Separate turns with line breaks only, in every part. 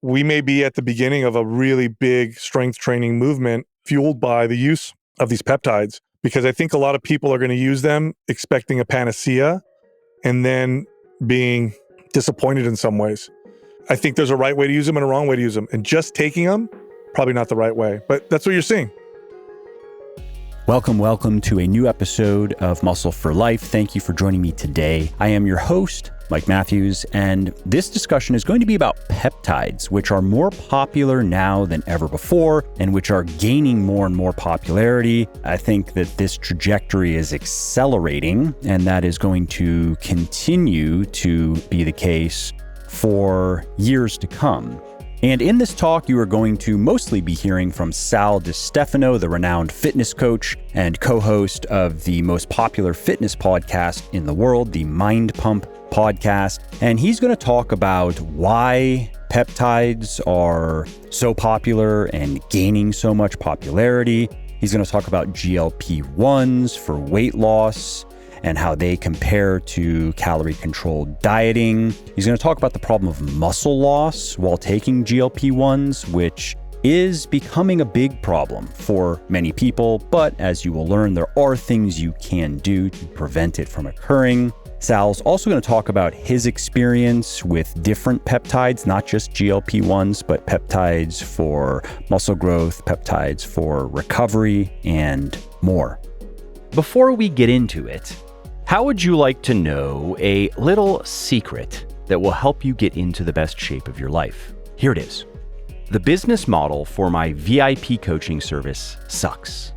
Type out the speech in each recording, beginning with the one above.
we may be at the beginning of a really big strength training movement fueled by the use of these peptides, because I think a lot of people are going to use them expecting a panacea and then being disappointed in some ways. I think there's a right way to use them and a wrong way to use them. And just taking them, probably not the right way. But that's what you're seeing.
Welcome to a new episode of Muscle for Life. Thank you for joining me today. I am your host, Mike Matthews, and this discussion is going to be about peptides, which are more popular now than ever before and which are gaining more and more popularity. I think that this trajectory is accelerating, and that is going to continue to be the case for years to come. And in this talk, you are going to mostly be hearing from Sal Di Stefano, the renowned fitness coach and co-host of the most popular fitness podcast in the world, the Mind Pump podcast. And he's going to talk about why peptides are so popular and gaining so much popularity. He's going to talk about GLP-1s for weight loss and how they compare to calorie-controlled dieting. He's going to talk about the problem of muscle loss while taking GLP-1s, which is becoming a big problem for many people. But as you will learn, there are things you can do to prevent it from occurring. Sal's also going to talk about his experience with different peptides, not just GLP-1s, but peptides for muscle growth, peptides for recovery, and more. Before we get into it, how would you like to know a little secret that will help you get into the best shape of your life? Here it is. The business model for my VIP coaching service sucks.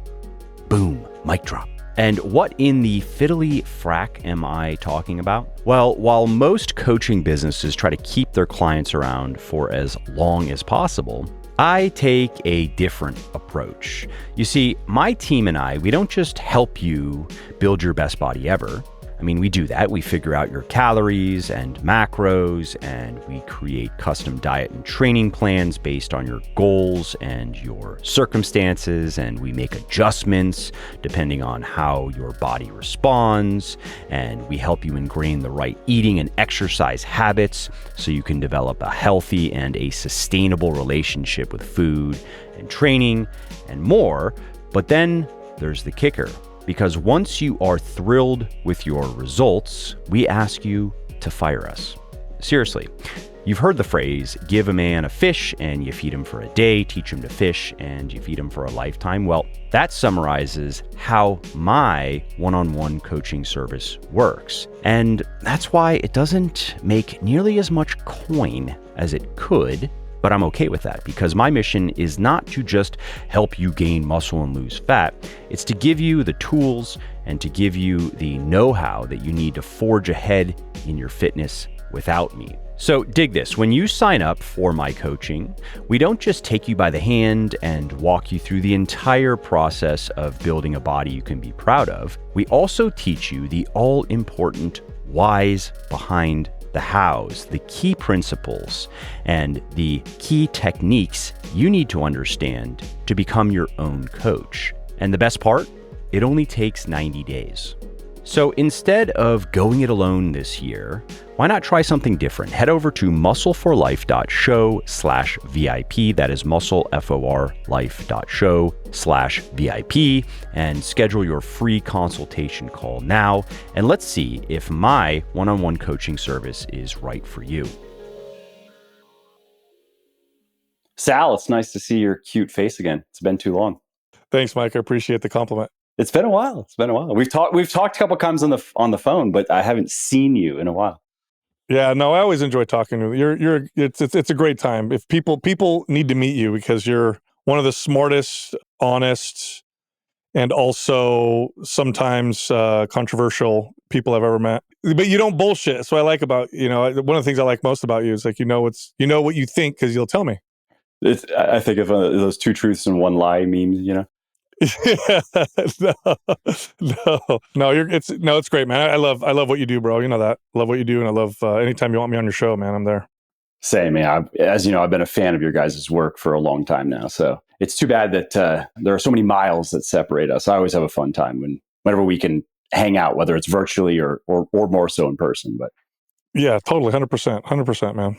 Boom, mic drop. And what in the fiddly frack am I talking about? Well, while most coaching businesses try to keep their clients around for as long as possible, I take a different approach. You see, my team and I, we don't just help you build your best body ever. I mean, we do that. We figure out your calories and macros, and we create custom diet and training plans based on your goals and your circumstances, and we make adjustments depending on how your body responds, and we help you ingrain the right eating and exercise habits so you can develop a healthy and a sustainable relationship with food and training and more. But then there's the kicker. Because once you are thrilled with your results, we ask you to fire us. Seriously, you've heard the phrase, give a man a fish and you feed him for a day, teach him to fish and you feed him for a lifetime. Well, that summarizes how my one-on-one coaching service works. And that's why it doesn't make nearly as much coin as it could. But I'm okay with that because my mission is not to just help you gain muscle and lose fat. It's to give you the tools and to give you the know-how that you need to forge ahead in your fitness without me. So dig this. When you sign up for my coaching, we don't just take you by the hand and walk you through the entire process of building a body you can be proud of. We also teach you the all-important whys behind the hows, the key principles, and the key techniques you need to understand to become your own coach. And the best part, it only takes 90 days. So instead of going it alone this year, why not try something different? Head over to muscleforlife.show/VIP. That is muscleforlife.show/VIP and schedule your free consultation call now. And let's see if my one-on-one coaching service is right for you. Sal, it's nice to see your cute face again. It's been too long.
Thanks, Mike. I appreciate the compliment.
It's been a while. We've talked a couple times on the phone, but I haven't seen you in a while.
Yeah, no, I always enjoy talking to you. It's a great time. If people need to meet you because you're one of the smartest, honest, and also sometimes controversial people I've ever met. But you don't bullshit. So I like about, one of the things I like most about you is like, what you think because you'll tell me.
I think of those two truths and one lie memes,
Yeah, it's great, man. I love what you do, bro. You know that. I love what you do, and I love anytime you want me on your show, man, I'm there.
Same, man. As you know, I've been a fan of your guys' work for a long time now. So it's too bad that there are so many miles that separate us. I always have a fun time whenever we can hang out, whether it's virtually or more so in person. But
yeah, totally, 100%, man.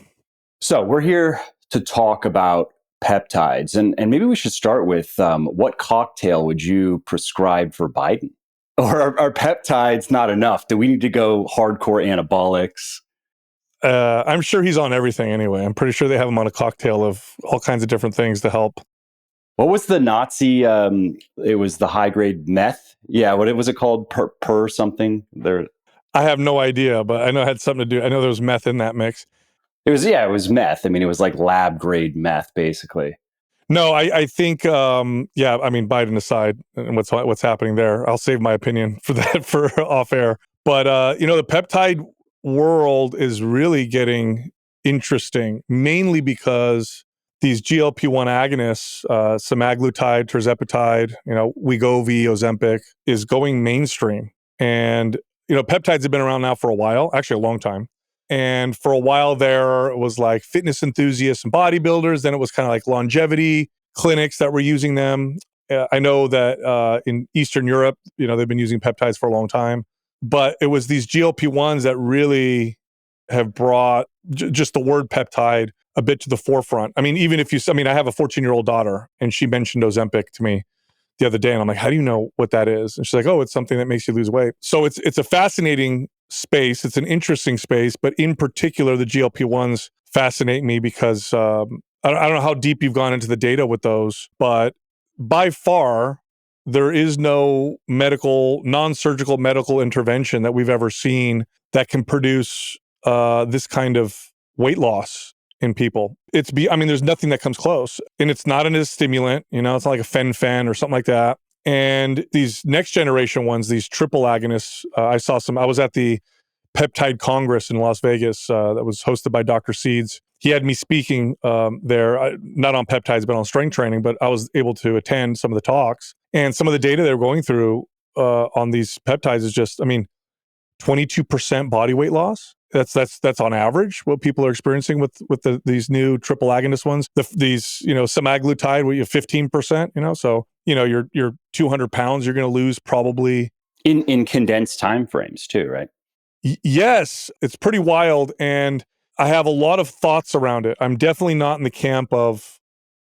So we're here to talk about peptides. And maybe we should start with what cocktail would you prescribe for Biden? Or are peptides not enough? Do we need to go hardcore anabolics?
I'm sure he's on everything anyway. I'm pretty sure they have him on a cocktail of all kinds of different things to help.
What was the Nazi? It was the high grade meth. Yeah, what was it called? Per something. There.
I have no idea, but I know it had something to do. I know there was meth in that mix.
It was meth. I mean, it was like lab grade meth, basically.
No, I think, I mean, Biden aside and what's happening there, I'll save my opinion for that for off air. But, the peptide world is really getting interesting, mainly because these GLP-1 agonists, semaglutide, tirzepatide, Wegovy, Ozempic, is going mainstream. And, peptides have been around now for a while, actually a long time. And for a while there, it was like fitness enthusiasts and bodybuilders. Then it was kind of like longevity clinics that were using them. I know that in Eastern Europe, they've been using peptides for a long time. But it was these GLP-1s that really have brought just the word peptide a bit to the forefront. I mean, even if I have a 14-year-old daughter, and she mentioned Ozempic to me the other day, and I'm like, how do you know what that is? And she's like, oh, it's something that makes you lose weight. So it's a fascinating space. It's an interesting space, but in particular, the GLP-1s fascinate me because I don't know how deep you've gone into the data with those, but by far, there is no non-surgical medical intervention that we've ever seen that can produce this kind of weight loss in people. There's nothing that comes close, and it's not a stimulant, it's not like a fen-phen or something like that. And these next generation ones, these triple agonists, I was at the Peptide Congress in Las Vegas that was hosted by Dr. Seeds. He had me speaking there, not on peptides, but on strength training, but I was able to attend some of the talks. And some of the data they were going through on these peptides is just, 22% body weight loss. That's on average what people are experiencing with these new triple agonist ones. These semaglutide, where you have 15%. So you're 200 pounds. You're going to lose probably
in condensed time frames too, right?
Yes, it's pretty wild, and I have a lot of thoughts around it. I'm definitely not in the camp of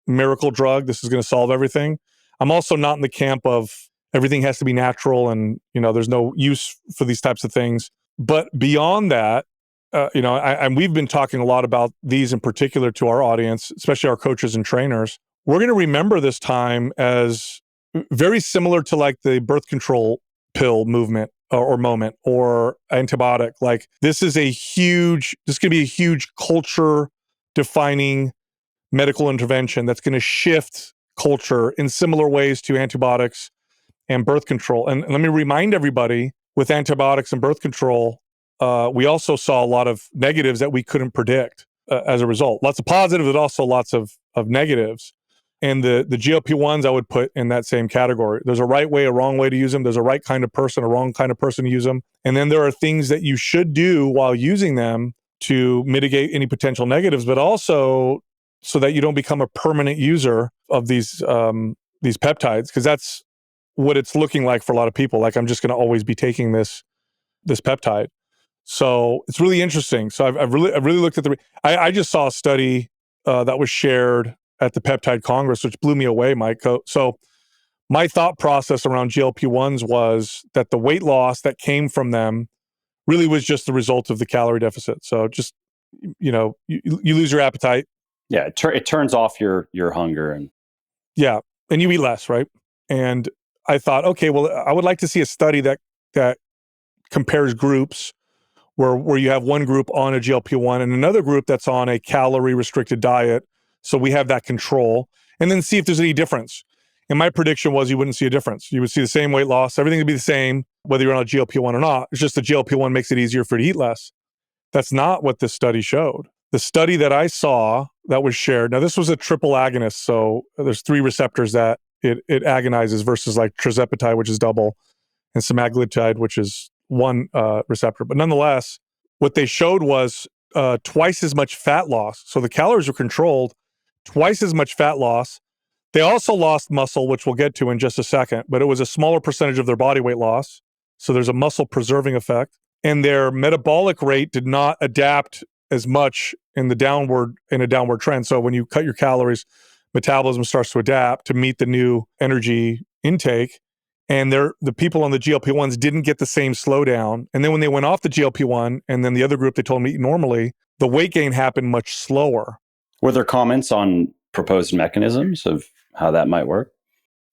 miracle drug. This is going to solve everything. I'm also not in the camp of everything has to be natural and there's no use for these types of things. But beyond that, and we've been talking a lot about these in particular to our audience, especially our coaches and trainers. We're going to remember this time as very similar to like the birth control pill movement or moment or antibiotic. Like this is going to be a huge culture defining medical intervention that's going to shift culture in similar ways to antibiotics and birth control. And let me remind everybody, with antibiotics and birth control, we also saw a lot of negatives that we couldn't predict as a result. Lots of positives, but also lots of negatives. And the GLP-1s I would put in that same category. There's a right way, a wrong way to use them. There's a right kind of person, a wrong kind of person to use them. And then there are things that you should do while using them to mitigate any potential negatives, but also so that you don't become a permanent user of these peptides, because that's what it's looking like for a lot of people. Like, I'm just going to always be taking this peptide. So it's really interesting. So I've really looked at I just saw a study that was shared at the Peptide Congress, which blew me away, Mike. So my thought process around GLP-1s was that the weight loss that came from them really was just the result of the calorie deficit. So just, you lose your appetite.
Yeah, it turns off your hunger. And
you eat less, right? And I thought, okay, well, I would like to see a study that compares groups where you have one group on a GLP-1 and another group that's on a calorie-restricted diet. So we have that control, and then see if there's any difference. And my prediction was you wouldn't see a difference. You would see the same weight loss. Everything would be the same, whether you're on a GLP-1 or not. It's just the GLP-1 makes it easier for you to eat less. That's not what this study showed. The study that I saw that was shared, now this was a triple agonist, so there's 3 receptors that it agonizes versus like tirzepatide, which is double, and semaglutide, which is 1 receptor. But nonetheless, what they showed was twice as much fat loss. So the calories were controlled, twice as much fat loss. They also lost muscle, which we'll get to in just a second, but it was a smaller percentage of their body weight loss. So there's a muscle preserving effect. And their metabolic rate did not adapt as much in a downward trend. So when you cut your calories, metabolism starts to adapt to meet the new energy intake. And the people on the GLP-1s didn't get the same slowdown. And then when they went off the GLP-1, and then the other group, they told them to eat normally, the weight gain happened much slower.
Were there comments on proposed mechanisms of how that might work?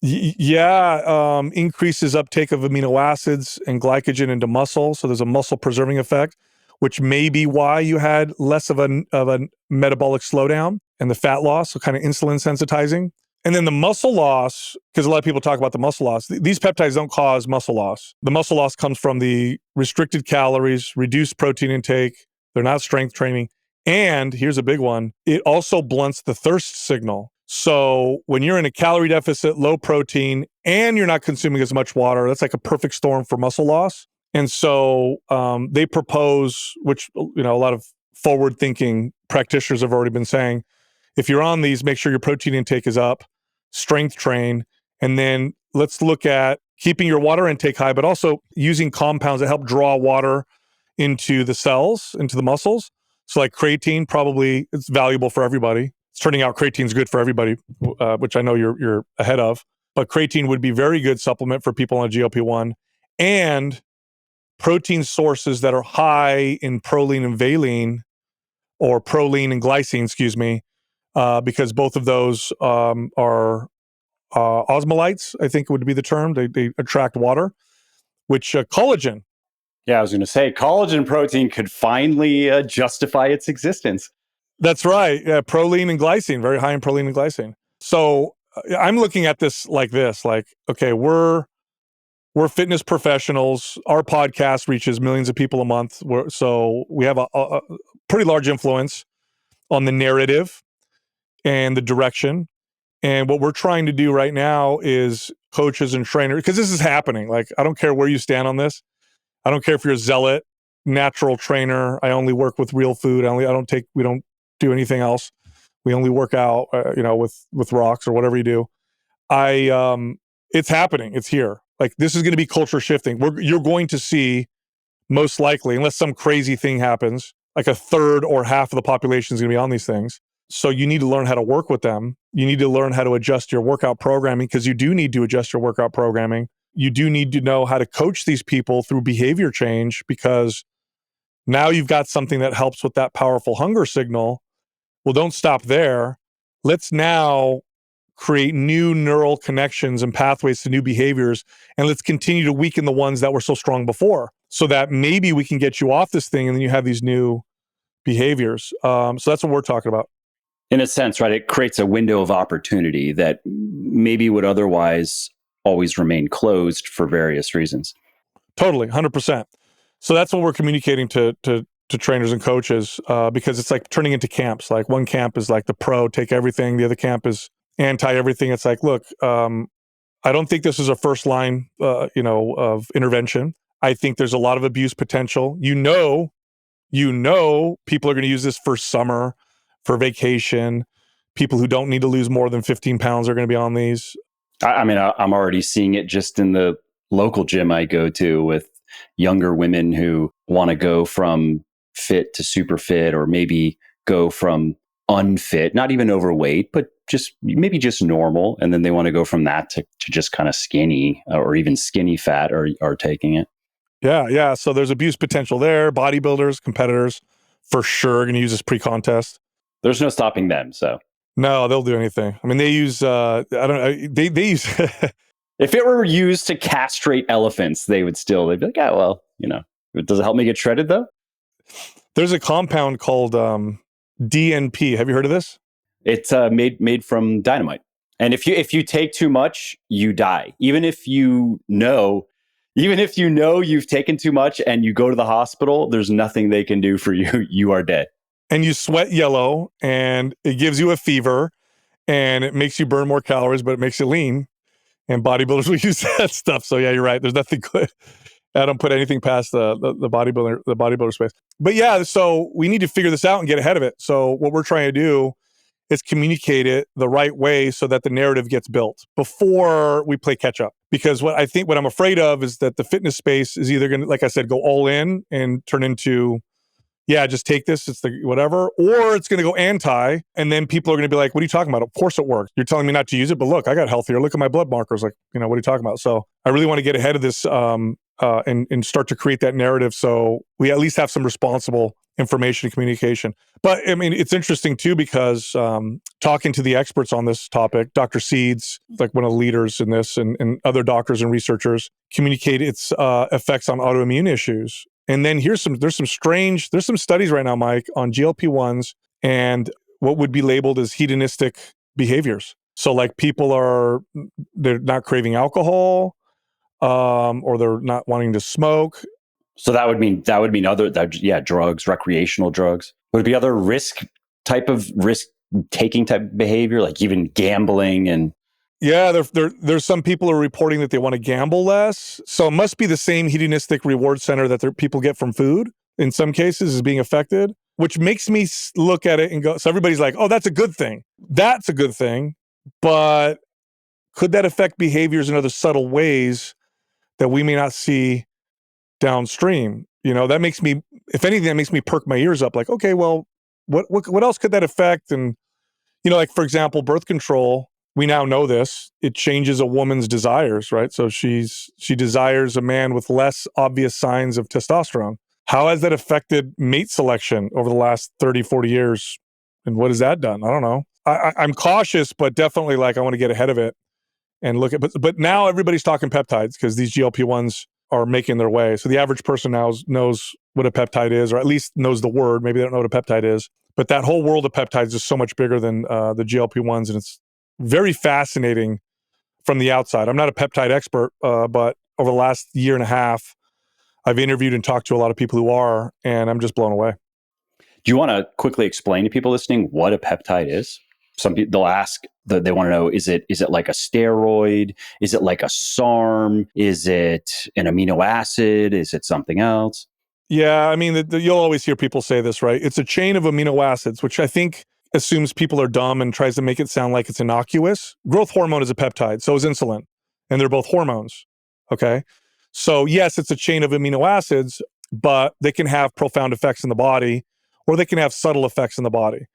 Increases uptake of amino acids and glycogen into muscle. So there's a muscle preserving effect, which may be why you had less of a metabolic slowdown and the fat loss, so kind of insulin sensitizing. And then the muscle loss, because a lot of people talk about the muscle loss. These peptides don't cause muscle loss. The muscle loss comes from the restricted calories, reduced protein intake. They're not strength training. And here's a big one. It also blunts the thirst signal. So when you're in a calorie deficit, low protein, and you're not consuming as much water, that's like a perfect storm for muscle loss. And so they propose, which a lot of forward-thinking practitioners have already been saying, if you're on these, make sure your protein intake is up, strength train, and then let's look at keeping your water intake high, but also using compounds that help draw water into the cells, into the muscles. So like creatine, probably it's valuable for everybody. It's turning out creatine's good for everybody, which I know you're ahead of. But creatine would be very good supplement for people on GLP-1, and protein sources that are high in proline and valine, or proline and glycine, because both of those are osmolytes, I think would be the term. They attract water, which collagen.
Yeah, I was going to say collagen protein could finally justify its existence.
That's right. Yeah, proline and glycine, very high in proline and glycine. So I'm looking at this, like, okay, we're fitness professionals. Our podcast reaches millions of people a month. So we have a pretty large influence on the narrative and the direction. And what we're trying to do right now is coaches and trainers, because this is happening. Like, I don't care where you stand on this. I don't care if you're a zealot, natural trainer. I only work with real food. We don't do anything else. We only work out, with rocks or whatever you do. It's happening. It's here. Like, this is going to be culture shifting. You're going to see, most likely, unless some crazy thing happens, like a third or half of the population is going to be on these things. So you need to learn how to work with them. You need to learn how to adjust your workout programming, because you do need to adjust your workout programming. You do need to know how to coach these people through behavior change, because now you've got something that helps with that powerful hunger signal. Well, don't stop there. Let's now create new neural connections and pathways to new behaviors, and let's continue to weaken the ones that were so strong before, so that maybe we can get you off this thing and then you have these new behaviors. So that's what we're talking about.
In a sense, right? It creates a window of opportunity that maybe would otherwise always remain closed for various reasons.
Totally, 100%. So that's what we're communicating to trainers and coaches, because it's like turning into camps. Like, one camp is like the pro, take everything. The other camp is anti everything. It's like, look, I don't think this is a first line, of intervention. I think there's a lot of abuse potential. People are going to use this for summer, for vacation. People who don't need to lose more than 15 pounds are going to be on these.
I'm already seeing it just in the local gym I go to, with younger women who want to go from fit to super fit, or maybe go from unfit, not even overweight, but maybe just normal. And then they want to go from that to just kind of skinny, or even skinny fat, are taking it.
Yeah. So there's abuse potential there. Bodybuilders, competitors, for sure, are going to use this pre-contest.
There's no stopping them. So
no, they'll do anything. I mean, they use, they use.
If it were used to castrate elephants, they'd be like, yeah, well, does it help me get shredded though?
There's a compound called DNP. Have you heard of this?
It's made from dynamite. And if you take too much, you die. Even if you know you've taken too much and you go to the hospital, there's nothing they can do for you. You are dead.
And you sweat yellow, and it gives you a fever, and it makes you burn more calories, but it makes you lean. And bodybuilders will use that stuff. So yeah, you're right. There's nothing good. I don't put anything past the bodybuilder space. But yeah, so we need to figure this out and get ahead of it. So what we're trying to do is communicate it the right way, so that the narrative gets built before we play catch up. Because what I'm afraid of is that the fitness space is either going to, like I said, go all in and turn into, yeah, just take this, it's the whatever, or it's going to go anti, and then people are going to be like, what are you talking about? Of course it works. You're telling me not to use it, but look, I got healthier. Look at my blood markers. Like, what are you talking about? So I really want to get ahead of this and start to create that narrative so we at least have some responsible information and communication. But I mean, it's interesting too, because talking to the experts on this topic, Dr. Seeds, like one of the leaders in this, and other doctors and researchers communicate its effects on autoimmune issues. And then there's some studies right now, Mike, on GLP-1s and what would be labeled as hedonistic behaviors. So like they're not craving alcohol, or they're not wanting to smoke.
So that would mean drugs, recreational drugs. Would it be other risk taking type behavior, like even gambling and?
Yeah, there's some people who are reporting that they want to gamble less. So it must be the same hedonistic reward center that people get from food in some cases is being affected, which makes me look at it and go, so everybody's like, oh, that's a good thing. That's a good thing. But could that affect behaviors in other subtle ways that we may not see downstream? That makes me, if anything, that makes me perk my ears up. Like, okay, well, what else could that affect? And, like, for example, birth control, we now know this, it changes a woman's desires, right? So she desires a man with less obvious signs of testosterone. How has that affected mate selection over the last 30, 40 years? And what has that done? I don't know. I'm cautious, but definitely like I want to get ahead of it and look at, but now everybody's talking peptides because these GLP-1s are making their way. So the average person now knows what a peptide is, or at least knows the word. Maybe they don't know what a peptide is. But that whole world of peptides is so much bigger than the GLP-1s, and it's very fascinating from the outside. I'm not a peptide expert, but over the last year and a half, I've interviewed and talked to a lot of people who are, and I'm just blown away.
Do you want to quickly explain to people listening what a peptide is? Some people, they'll ask, they want to know, is it like a steroid? Is it like a SARM? Is it an amino acid? Is it something else?
Yeah, I mean, you'll always hear people say this, right? It's a chain of amino acids, which I think assumes people are dumb and tries to make it sound like it's innocuous. Growth hormone is a peptide, so is insulin, and they're both hormones, okay? So yes, it's a chain of amino acids, but they can have profound effects in the body, or they can have subtle effects in the body.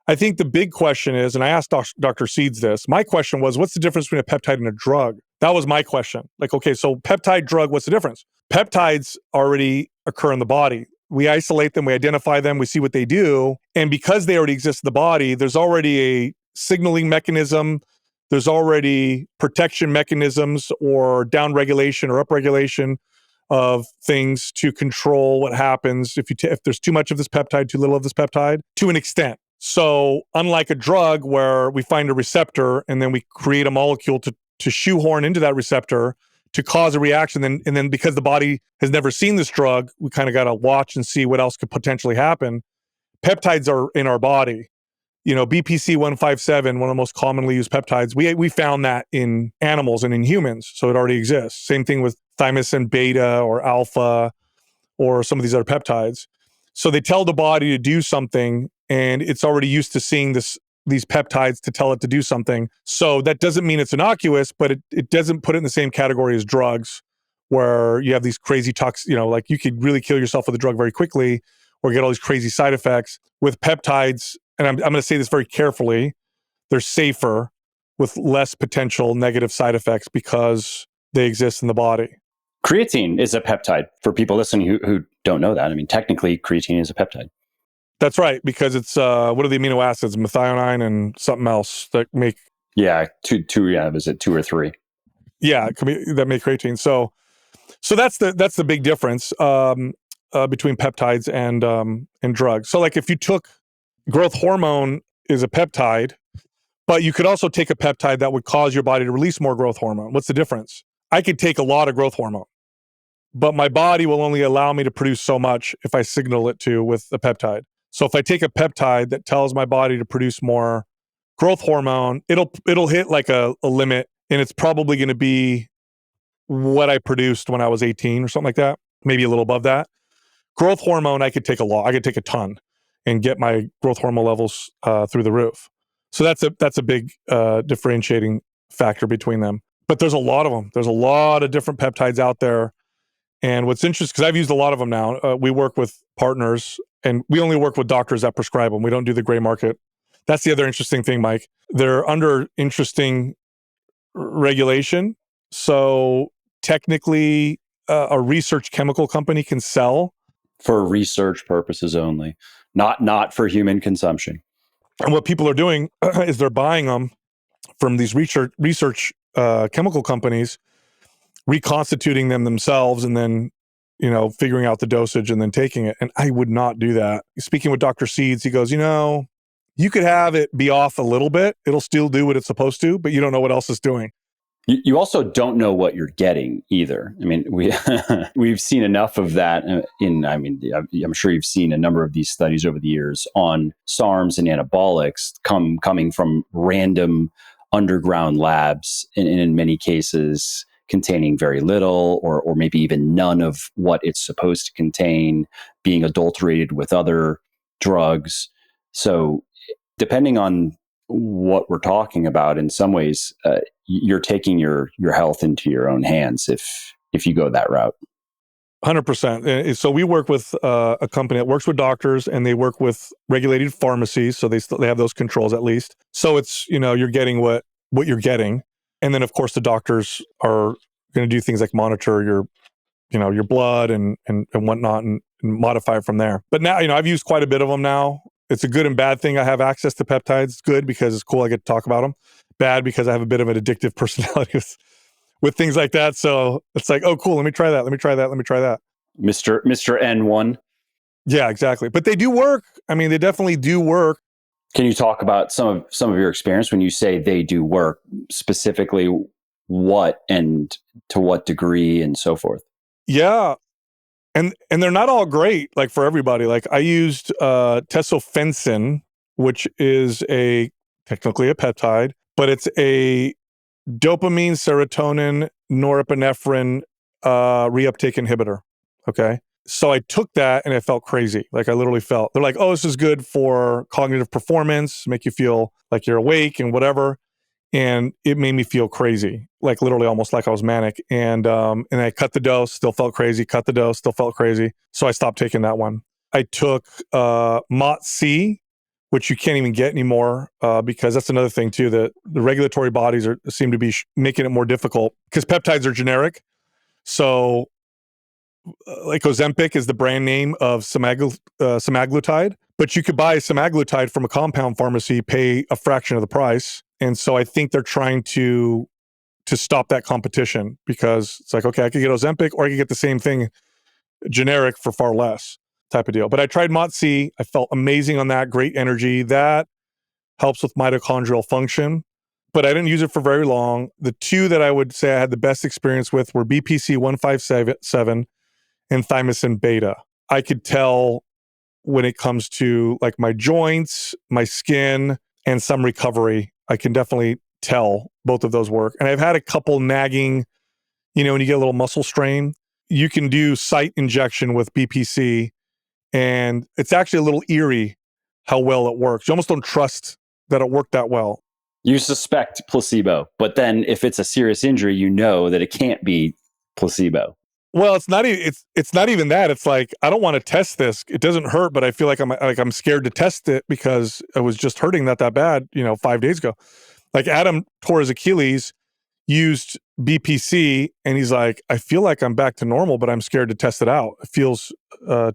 I think the big question is, and I asked Dr. Seeds this, my question was, what's the difference between a peptide and a drug? That was my question. Like, okay, so peptide, drug, what's the difference? Peptides already occur in the body. We isolate them, we identify them, we see what they do. And because they already exist in the body, there's already a signaling mechanism, there's already protection mechanisms or downregulation or upregulation of things to control what happens if there's too much of this peptide, too little of this peptide, to an extent. So unlike a drug where we find a receptor and then we create a molecule to shoehorn into that receptor to cause a reaction, and then because the body has never seen this drug, we kind of got to watch and see what else could potentially happen. Peptides are in our body. BPC 157, one of the most commonly used peptides, we found that in animals and in humans, so it already exists. Same thing with thymosin beta or alpha or some of these other peptides. So they tell the body to do something, and it's already used to seeing these peptides to tell it to do something. So that doesn't mean it's innocuous, but it doesn't put it in the same category as drugs, where you have these crazy like you could really kill yourself with a drug very quickly or get all these crazy side effects. With peptides, and I'm going to say this very carefully, they're safer with less potential negative side effects because they exist in the body.
Creatine is a peptide for people listening who don't know that. I mean, technically, creatine is a peptide.
That's right, because it's what are the amino acids? Methionine and something else that make
two. Yeah, is it 2 or 3?
Yeah, that make creatine. So that's the big difference between peptides and drugs. So like if you took growth hormone is a peptide, but you could also take a peptide that would cause your body to release more growth hormone. What's the difference? I could take a lot of growth hormone, but my body will only allow me to produce so much if I signal it to with a peptide. So if I take a peptide that tells my body to produce more growth hormone, it'll hit like a limit, and it's probably going to be what I produced when I was 18 or something like that, maybe a little above that. Growth hormone, I could take a lot. I could take a ton and get my growth hormone levels through the roof. So that's a big differentiating factor between them. But there's a lot of them. There's a lot of different peptides out there. And what's interesting, because I've used a lot of them now, we work with partners And we only work with doctors that prescribe them. We don't do the gray market. That's the other interesting thing, Mike. They're under interesting regulation. So technically, a research chemical company can sell.
For research purposes only, not for human consumption.
And what people are doing is they're buying them from these research chemical companies, reconstituting them themselves, and then figuring out the dosage and then taking it. And I would not do that. Speaking with Dr. Seeds, he goes, you could have it be off a little bit. It'll still do what it's supposed to, but you don't know what else it's doing.
You also don't know what you're getting either. I mean, we've seen enough of that I'm sure you've seen a number of these studies over the years on SARMs and anabolics coming from random underground labs, and in many cases containing very little or maybe even none of what it's supposed to contain, being adulterated with other drugs. So depending on what we're talking about, in some ways, you're taking your health into your own hands if you go that route.
100%. So we work with a company that works with doctors, and they work with regulated pharmacies. So they have those controls at least. So it's, you're getting what you're getting. And then of course the doctors are going to do things like monitor your blood and whatnot and modify it from there. But now, I've used quite a bit of them now. It's a good and bad thing. I have access to peptides. It's good because it's cool. I get to talk about them. Bad because I have a bit of an addictive personality with things like that. So it's like, oh, cool. Let me try that. Let me try that. Let me try that.
Mr. N1.
Yeah, exactly. But they do work. I mean, they definitely do work.
Can you talk about some of your experience when you say they do work, specifically what and to what degree and so forth?
Yeah. And they're not all great, like for everybody. Like I used tesofensin, which is technically a peptide, but it's a dopamine, serotonin, norepinephrine reuptake inhibitor. Okay. So I took that and I felt crazy. Like I literally felt, they're like, oh, this is good for cognitive performance, make you feel like you're awake and whatever. And it made me feel crazy, like literally almost like I was manic. And I cut the dose, still felt crazy, cut the dose, still felt crazy. So I stopped taking that one. I took MOTS-C, which you can't even get anymore because that's another thing too, that the regulatory bodies seem to be making it more difficult because peptides are generic. So like Ozempic is the brand name of semaglutide, but you could buy semaglutide from a compound pharmacy, pay a fraction of the price. And so I think they're trying to stop that competition because it's like, okay, I could get Ozempic or I could get the same thing generic for far less type of deal. But I tried MOTS-C. I felt amazing on that, great energy. That helps with mitochondrial function, but I didn't use it for very long. The two that I would say I had the best experience with were BPC 157 and thymosin beta. I could tell when it comes to like my joints, my skin, and some recovery. I can definitely tell both of those work. And I've had a couple nagging, when you get a little muscle strain, you can do site injection with BPC, and it's actually a little eerie how well it works. You almost don't trust that it worked that well.
You suspect placebo, but then if it's a serious injury, you know that it can't be placebo.
Well, it's not even that. It's like, I don't want to test this. It doesn't hurt, but I feel like I'm scared to test it because it was just hurting not that bad, 5 days ago. Like Adam tore his Achilles, used BPC, and he's like, I feel like I'm back to normal, but I'm scared to test it out. It feels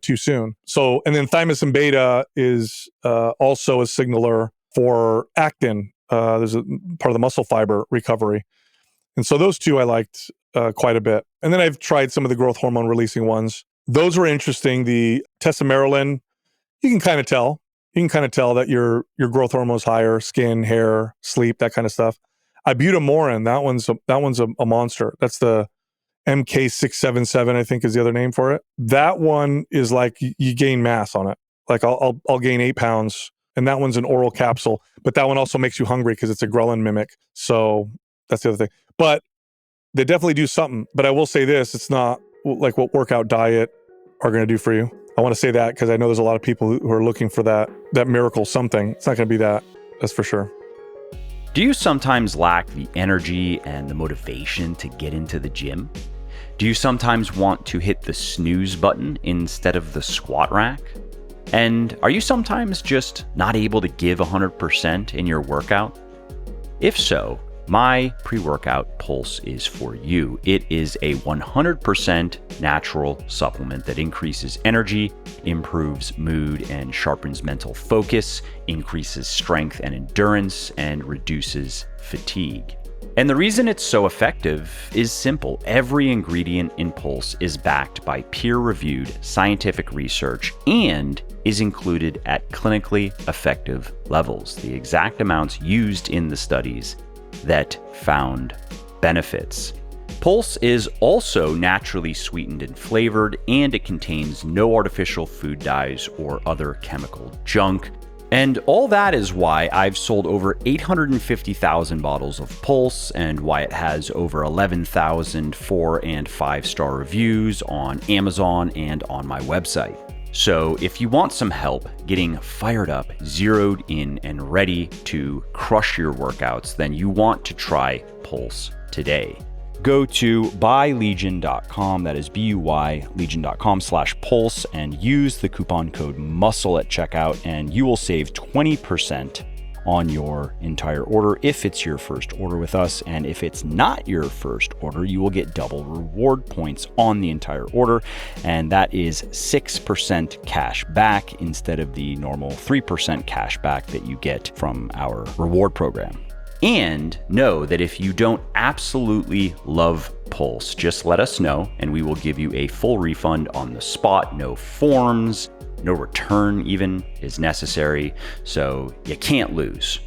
too soon. So, and then thymosin beta is also a signaler for actin. There's a part of the muscle fiber recovery. And so those two I liked quite a bit. And then I've tried some of the growth hormone releasing ones. Those were interesting. The testosterone, you can kind of tell. You can kind of tell that your growth hormone is higher, skin, hair, sleep, that kind of stuff. Ibutamorin, that one's a monster. That's the MK677, I think is the other name for it. That one is like you gain mass on it. Like I'll gain 8 pounds, and that one's an oral capsule. But that one also makes you hungry because it's a ghrelin mimic. So that's the other thing. But they definitely do something. But I will say this, it's not like what workout diet are going to do for you. I want to say that because I know there's a lot of people who are looking for that miracle something. It's not going to be that. That's for sure.
Do you sometimes lack the energy and the motivation to get into the gym? Do you sometimes want to hit the snooze button instead of the squat rack? And are you sometimes just not able to give 100% in your workout? If so, my pre-workout Pulse is for you. It is a 100% natural supplement that increases energy, improves mood, and sharpens mental focus, increases strength and endurance, and reduces fatigue. And the reason it's so effective is simple. Every ingredient in Pulse is backed by peer-reviewed scientific research and is included at clinically effective levels, the exact amounts used in the studies that found benefits. Pulse is also naturally sweetened and flavored, and it contains no artificial food dyes or other chemical junk. And all that is why I've sold over 850,000 bottles of Pulse and why it has over 11,000 4- and 5-star reviews on Amazon and on my website. So if you want some help getting fired up, zeroed in, and ready to crush your workouts, then you want to try Pulse today. Go to buylegion.com, that is BUY, legion.com/pulse, and use the coupon code MUSCLE at checkout, and you will save 20% on your entire order if it's your first order with us. And if it's not your first order, you will get double reward points on the entire order, and that is 6% cash back instead of the normal 3% cash back that you get from our reward program. And know that if you don't absolutely love Pulse, just let us know and we will give you a full refund on the spot. No forms, no return even is necessary. So you can't lose.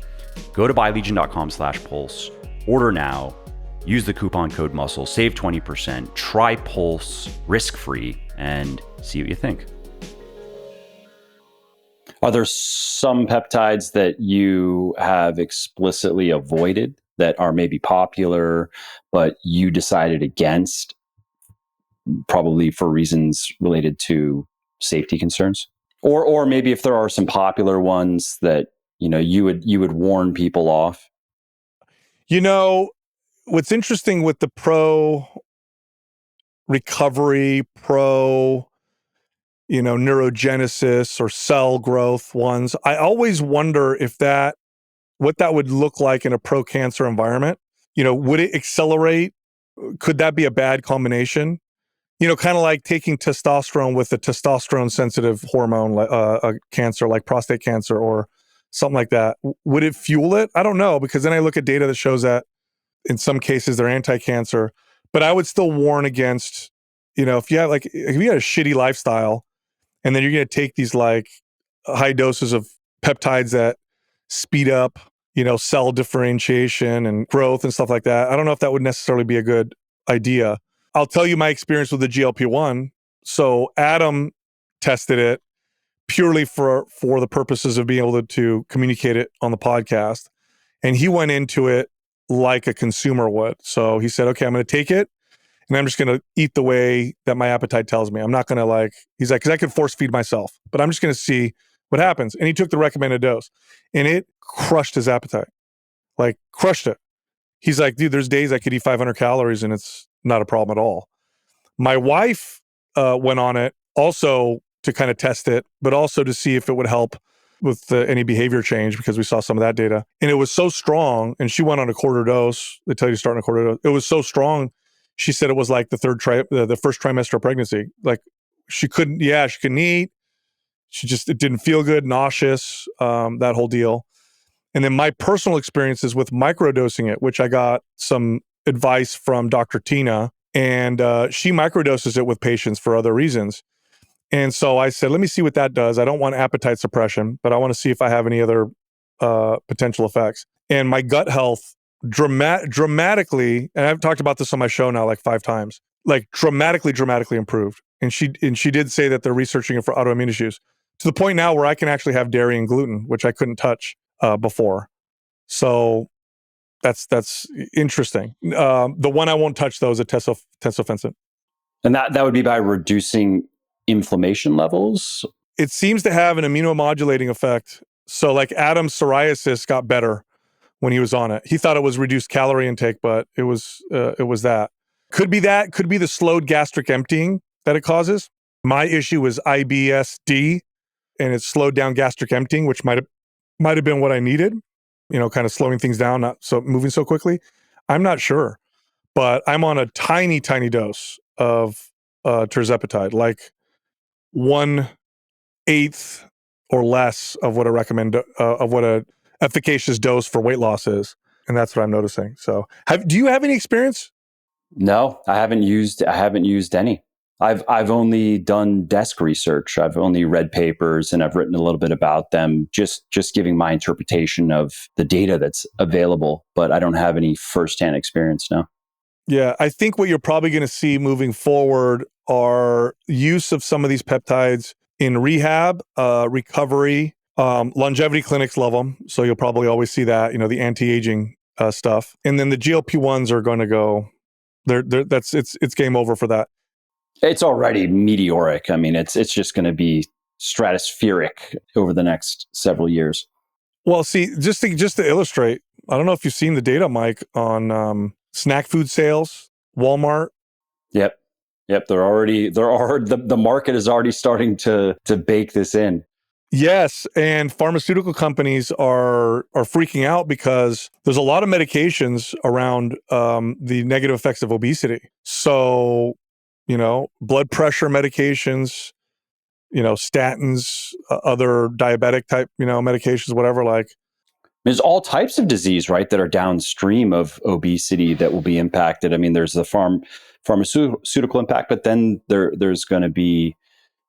Go to buylegion.com/pulse, order now, use the coupon code MUSCLE, save 20%, try Pulse risk-free, and see what you think. Are there some peptides that you have explicitly avoided that are maybe popular, but you decided against, probably for reasons related to safety concerns? Or maybe if there are some popular ones that you would warn people off?
What's interesting with the pro recovery, pro neurogenesis or cell growth ones, I always wonder what that would look like in a pro-cancer environment. Would it accelerate? Could that be a bad combination? Kind of like taking testosterone with a testosterone-sensitive hormone, a cancer like prostate cancer or something like that. Would it fuel it? I don't know, because then I look at data that shows that in some cases they're anti-cancer. But I would still warn against, if you had a shitty lifestyle, and then you're going to take these like high doses of peptides that speed up, cell differentiation and growth and stuff like that. I don't know if that would necessarily be a good idea. I'll tell you my experience with the GLP-1. So Adam tested it purely for the purposes of being able to communicate it on the podcast. And he went into it like a consumer would. So he said, okay, I'm going to take it and I'm just going to eat the way that my appetite tells me. I'm not going to he's like, because I could force feed myself, but I'm just going to see what happens. And he took the recommended dose and it crushed his appetite, crushed it. He's like, dude, there's days I could eat 500 calories and it's not a problem at all. My wife went on it also to kind of test it, but also to see if it would help with any behavior change, because we saw some of that data. And it was so strong, and she went on a quarter dose. They tell you to start on a quarter dose. It was so strong. She said it was like the first trimester of pregnancy. Like she couldn't eat. It didn't feel good, nauseous, that whole deal. And then my personal experiences with microdosing it, which I got some advice from Dr. Tina, and she microdoses it with patients for other reasons. And so I said, let me see what that does. I don't want appetite suppression, but I want to see if I have any other potential effects. And my gut health dramatically, and I've talked about this on my show now like 5 times, dramatically improved. And she did say that they're researching it for autoimmune issues, to the point now where I can actually have dairy and gluten, which I couldn't touch before. So that's interesting. The one I won't touch though is a tesofensine.
And that would be by reducing inflammation levels?
It seems to have an immunomodulating effect. So like Adam's psoriasis got better when he was on it. He thought it was reduced calorie intake, but it was that. Could be the slowed gastric emptying that it causes. My issue was IBSD. and it slowed down gastric emptying, which might have been what I needed, kind of slowing things down, not so moving so quickly. I'm not sure, but I'm on a tiny, tiny dose of tirzepatide, like 1/8 or less of what I recommend, of what a efficacious dose for weight loss is. And that's what I'm noticing. So do you have any experience?
No, I haven't used any. I've only done desk research. I've only read papers and I've written a little bit about them, just giving my interpretation of the data that's available, but I don't have any firsthand experience now.
Yeah, I think what you're probably going to see moving forward are use of some of these peptides in rehab, recovery, longevity clinics love them. So you'll probably always see that, the anti-aging stuff. And then the GLP-1s are going to go, it's game over for that.
It's already meteoric. I mean, it's just going to be stratospheric over the next several years.
Well, see, just to illustrate, I don't know if you've seen the data, Mike, on snack food sales, Walmart.
Yep. The market is already starting to bake this in.
Yes, and pharmaceutical companies are freaking out because there's a lot of medications around the negative effects of obesity. So, blood pressure medications, statins, other diabetic type, medications, whatever. Like,
there's all types of disease, right, that are downstream of obesity that will be impacted. I mean, there's the pharmaceutical impact, but then there's going to be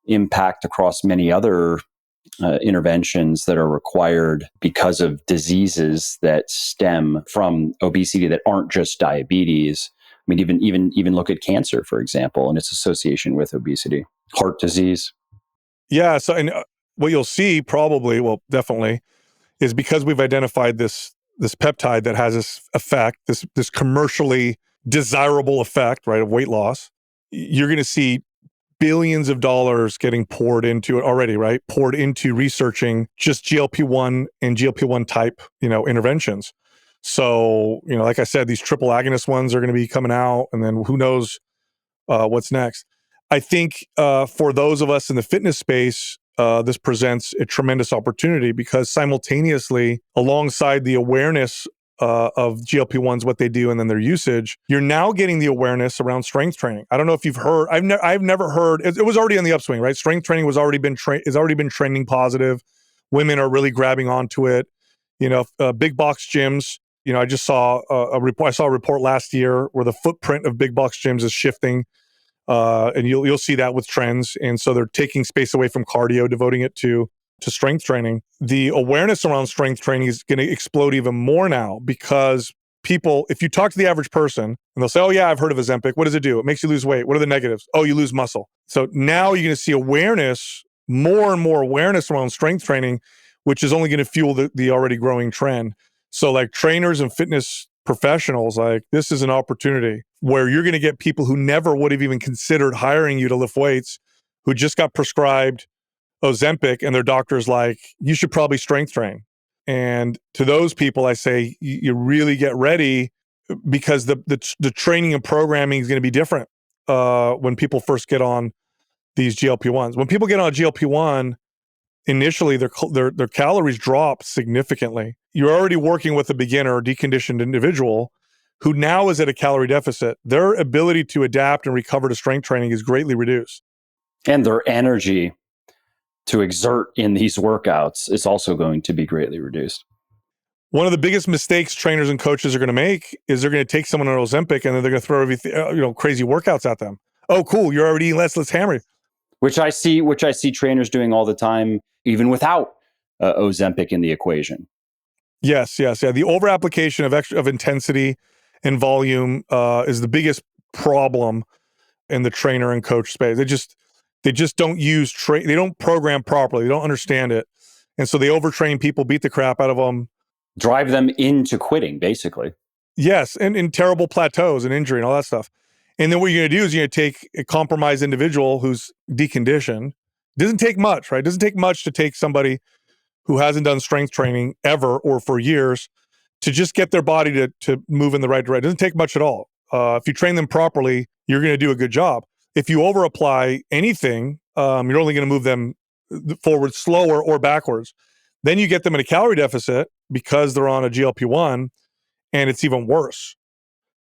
impact across many other interventions that are required because of diseases that stem from obesity that aren't just diabetes. I mean, even look at cancer, for example, and its association with obesity, heart disease.
Yeah. So, and what you'll see probably, well, definitely, is because we've identified this peptide that has this effect, this commercially desirable effect, right, of weight loss. You're going to see billions of dollars getting poured into it already, right? Poured into researching just GLP-1 and GLP-1 type, interventions. So, like I said, these triple agonist ones are going to be coming out, and then who knows what's next. I think for those of us in the fitness space, this presents a tremendous opportunity because simultaneously, alongside the awareness of GLP-1s, what they do, and then their usage, you're now getting the awareness around strength training. I don't know if you've heard. I've never heard. It was already on the upswing, right? Strength training has already been trending positive. Women are really grabbing onto it. Big box gyms. I just saw a report. I saw a report last year where the footprint of big box gyms is shifting. And you'll see that with trends. And so they're taking space away from cardio, devoting it to strength training. The awareness around strength training is going to explode even more now because people, if you talk to the average person and they'll say, oh yeah, I've heard of Ozempic. What does it do? It makes you lose weight. What are the negatives? Oh, you lose muscle. So now you're going to see awareness, more and more awareness around strength training, which is only going to fuel the already growing trend. So like trainers and fitness professionals, like this is an opportunity where you're going to get people who never would have even considered hiring you to lift weights, who just got prescribed Ozempic and their doctor's like, you should probably strength train. And to those people, I say, you really get ready because the training and programming is going to be different when people first get on these GLP-1s. When people get on a GLP-1, initially their calories drop significantly. You're already working with a beginner or deconditioned individual who now is at a calorie deficit. Their ability to adapt and recover to strength training is greatly reduced.
And their energy to exert in these workouts is also going to be greatly reduced.
One of the biggest mistakes trainers and coaches are going to make is they're going to take someone on Ozempic and then they're going to throw everything, crazy workouts at them. Oh, cool. You're already eating less. Let's hammer you.
Which I see trainers doing all the time, even without Ozempic in the equation.
Yes. Yeah. The over application of intensity and volume is the biggest problem in the trainer and coach space. They just don't they don't program properly. They don't understand it. And so they overtrain people, beat the crap out of them.
Drive them into quitting, basically.
Yes, and in terrible plateaus and injury and all that stuff. And then what you're going to do is you're going to take a compromised individual who's deconditioned. It doesn't take much, right? It doesn't take much to take somebody who hasn't done strength training ever or for years to just get their body to move in the right direction. It doesn't take much at all. If you train them properly, you're going to do a good job. If you over apply anything, you're only going to move them forward slower or backwards. Then you get them in a calorie deficit because they're on a GLP-1, and it's even worse.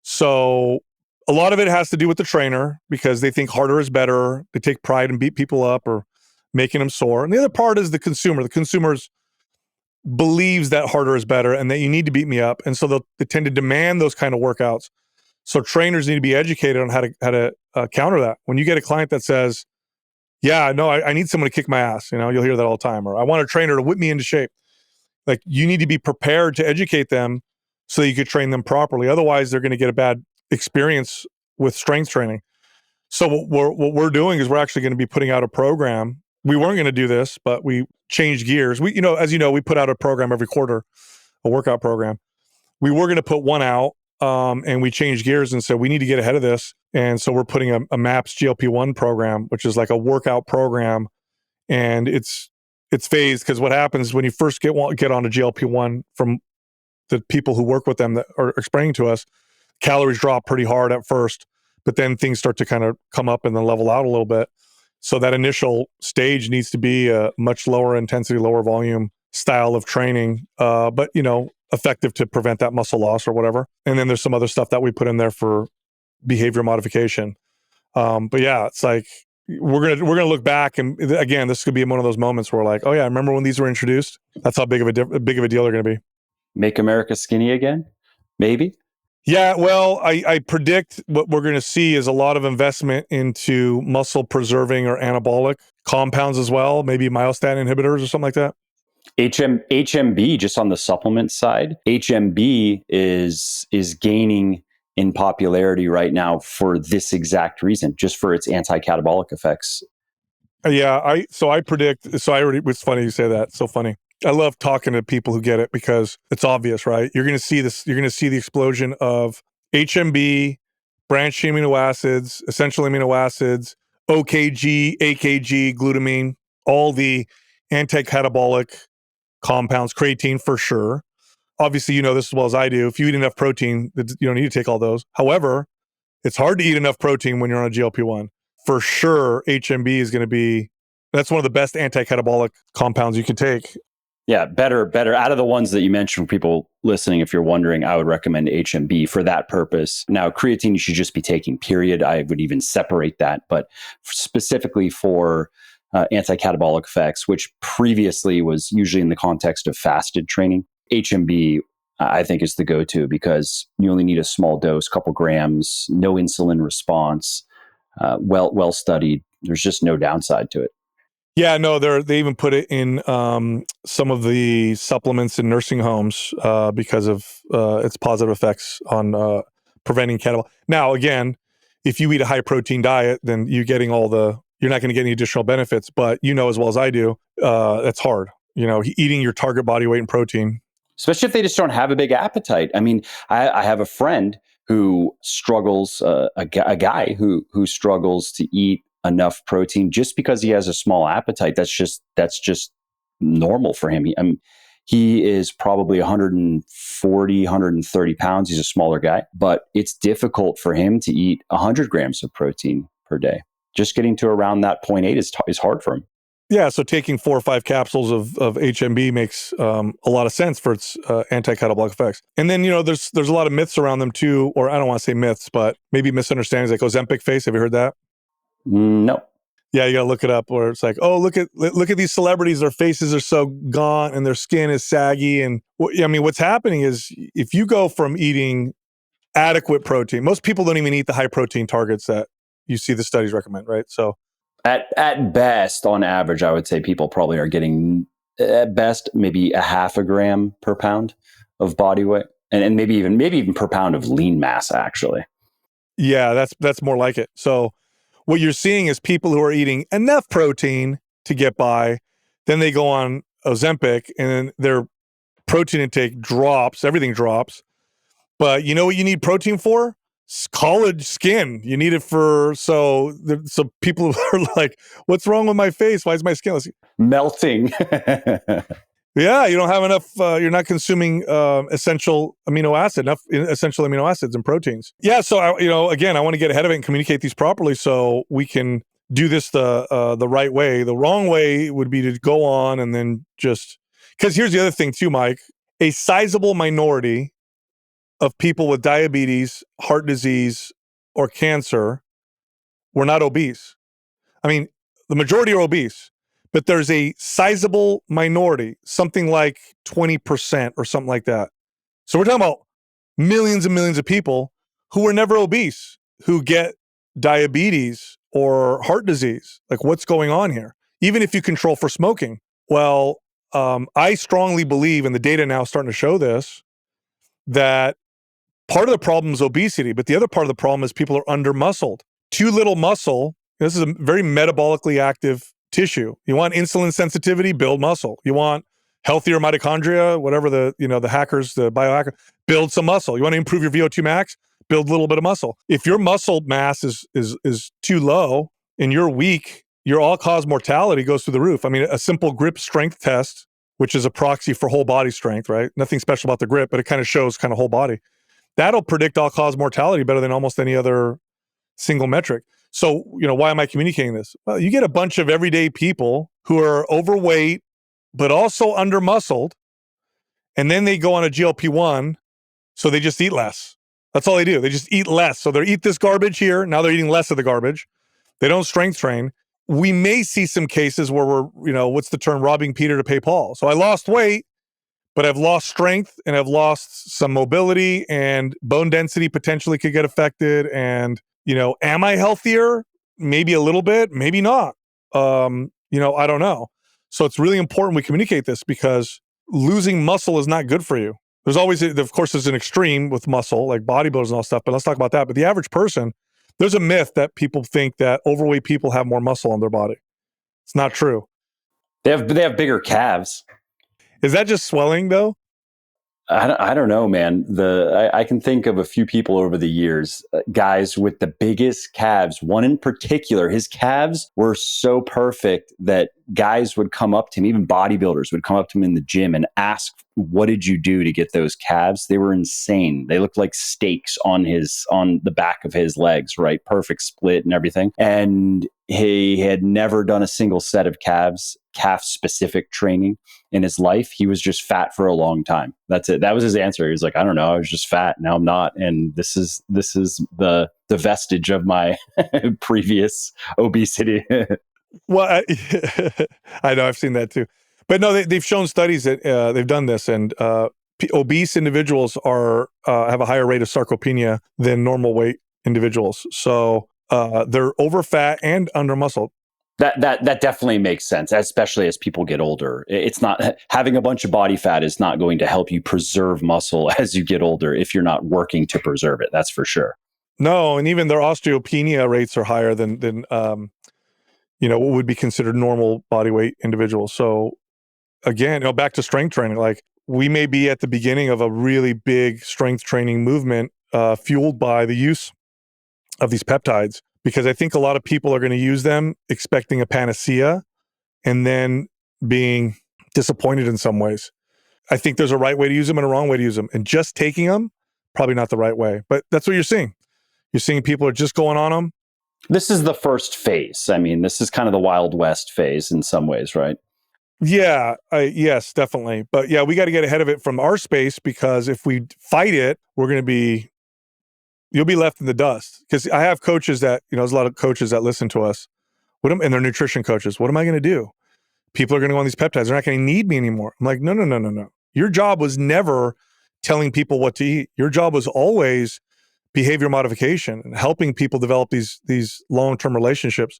So a lot of it has to do with the trainer because they think harder is better. They take pride and beat people up or making them sore. And the other part is the consumer. The consumers believes that harder is better and that you need to beat me up. And so they tend to demand those kind of workouts. So trainers need to be educated on how to counter that. When you get a client that says, yeah, no, I need someone to kick my ass. You'll hear that all the time. Or I want a trainer to whip me into shape. Like, you need to be prepared to educate them so that you could train them properly. Otherwise, they're going to get a bad experience with strength training. So what we're doing is we're actually going to be putting out a program. We weren't going to do this, but we changed gears. We, as you know, we put out a program every quarter, a workout program. We were going to put one out, and we changed gears and said we need to get ahead of this. And so we're putting a MAPS GLP-1 program, which is like a workout program, and it's phased because what happens when you first get on a GLP-1 from the people who work with them that are explaining to us, calories drop pretty hard at first, but then things start to kind of come up and then level out a little bit. So that initial stage needs to be a much lower intensity, lower volume style of training, but effective to prevent that muscle loss or whatever. And then there's some other stuff that we put in there for behavior modification. But yeah, it's like we're gonna look back, and again, this could be one of those moments where we're like, oh yeah, remember when these were introduced? That's how big of a deal they're going to be.
Make America skinny again? Maybe.
Yeah, well, I predict what we're going to see is a lot of investment into muscle preserving or anabolic compounds as well, maybe myostatin inhibitors or something like that.
HMB, just on the supplement side, HMB is gaining in popularity right now for this exact reason, just for its anti-catabolic effects.
Yeah, I predict. It's funny you say that. It's so funny. I love talking to people who get it because it's obvious, right? You're going to see this. You're going to see the explosion of HMB, branched amino acids, essential amino acids, OKG, AKG, glutamine, all the anti-catabolic compounds, creatine for sure. Obviously, you know this as well as I do. If you eat enough protein, you don't need to take all those. However, it's hard to eat enough protein when you're on a GLP-1. For sure, HMB is going to be, that's one of the best anti-catabolic compounds you can take.
Yeah, better. Out of the ones that you mentioned, for people listening, if you're wondering, I would recommend HMB for that purpose. Now, creatine you should just be taking, period. I would even separate that. But specifically for anti-catabolic effects, which previously was usually in the context of fasted training, HMB, I think, is the go-to because you only need a small dose, couple grams, no insulin response, well studied. There's just no downside to it.
Yeah, no, they even put it in some of the supplements in nursing homes because of its positive effects on preventing catabolic. Now, again, if you eat a high protein diet, then you're not going to get any additional benefits. But you know as well as I do, that's hard. Eating your target body weight in protein,
especially if they just don't have a big appetite. I mean, I have a friend who struggles, a guy who struggles to eat enough protein just because he has a small appetite. That's just normal for him. He is probably 140, 130 pounds. He's a smaller guy, but it's difficult for him to eat 100 grams of protein per day. Just getting to around that 0.8 is hard for him.
Yeah, so taking 4 or 5 capsules of HMB makes a lot of sense for its anti-catabolic effects. And then, there's a lot of myths around them too, or I don't want to say myths, but maybe misunderstandings, like Ozempic face. Have you heard that?
No.
Yeah, you gotta look it up. Where it's like, oh, look at these celebrities. Their faces are so gaunt and their skin is saggy. And what's happening is if you go from eating adequate protein, most people don't even eat the high protein targets that you see the studies recommend, right? So
at best, on average, I would say people probably are getting at best maybe a half a gram per pound of body weight, and maybe even per pound of lean mass. Actually,
yeah, that's more like it. So what you're seeing is people who are eating enough protein to get by, then they go on Ozempic, and then their protein intake drops. Everything drops. But you know what you need protein for? College skin. You need it for so people are like, what's wrong with my face? Why is my skin
melting?
Yeah, you don't have enough. You're not consuming enough essential amino acids and proteins. Yeah, so again, I want to get ahead of it and communicate these properly so we can do this the right way. The wrong way would be to go on and then just, because here's the other thing too, Mike, a sizable minority of people with diabetes, heart disease, or cancer were not obese. I mean, the majority are obese, but there's a sizable minority, something like 20% or something like that. So we're talking about millions and millions of people who were never obese, who get diabetes or heart disease. Like, what's going on here? Even if you control for smoking. Well, I strongly believe, and the data now is starting to show this, that part of the problem is obesity, but the other part of the problem is people are under-muscled. Too little muscle. This is a very metabolically active tissue. You want insulin sensitivity, build muscle. You want healthier mitochondria, whatever the hackers, the biohacker, build some muscle. You want to improve your VO2 max, build a little bit of muscle. If your muscle mass is too low and you're weak, your all-cause mortality goes through the roof. I mean, a simple grip strength test, which is a proxy for whole body strength, right? Nothing special about the grip, but it kind of shows kind of whole body. That'll predict all-cause mortality better than almost any other single metric. So, why am I communicating this? Well, you get a bunch of everyday people who are overweight, but also under-muscled, and then they go on a GLP-1, so they just eat less. That's all they do. They just eat less. So they eat this garbage here. Now they're eating less of the garbage. They don't strength train. We may see some cases where we're, what's the term, robbing Peter to pay Paul. So I lost weight, but I've lost strength and I've lost some mobility, and bone density potentially could get affected. And, am I healthier? Maybe a little bit, maybe not. I don't know. So it's really important we communicate this, because losing muscle is not good for you. There's always, of course, there's an extreme with muscle, like bodybuilders and all stuff, but let's talk about that. But the average person, there's a myth that people think that overweight people have more muscle on their body. It's not true.
They have bigger calves.
Is that just swelling though?
I don't know, man. I can think of a few people over the years, guys with the biggest calves. One in particular, his calves were so perfect that guys would come up to him, even bodybuilders would come up to him in the gym and ask, "What did you do to get those calves?" They were insane. They looked like steaks on the back of his legs, right? Perfect split and everything. And he had never done a single set of calf specific training in his life. He was just fat for a long time. That's it. That was his answer. He was like, "I don't know. I was just fat. Now I'm not." And this is the vestige of my previous obesity.
Well, I know, I've seen that too. But no, they've shown studies that they've done this, and obese individuals have a higher rate of sarcopenia than normal weight individuals. So they're over fat and under muscle.
That definitely makes sense, especially as people get older. It's not, having a bunch of body fat is not going to help you preserve muscle as you get older if you're not working to preserve it. That's for sure.
No, and even their osteopenia rates are higher than what would be considered normal body weight individuals. So again, back to strength training. Like, we may be at the beginning of a really big strength training movement fueled by the use of these peptides, because I think a lot of people are going to use them expecting a panacea and then being disappointed in some ways. I think there's a right way to use them and a wrong way to use them. And just taking them, probably not the right way. But that's what you're seeing. You're seeing people are just going on them.
This is the first phase. I mean, this is kind of the Wild West phase in some ways, right?
Yeah, yes, definitely. But yeah, we got to get ahead of it from our space, because if we fight it, you'll be left in the dust. Because I have coaches that, there's a lot of coaches that listen to us, and they're nutrition coaches. What am I going to do? People are going to go on these peptides. They're not going to need me anymore. I'm like, no. Your job was never telling people what to eat. Your job was always behavior modification and helping people develop these long-term relationships.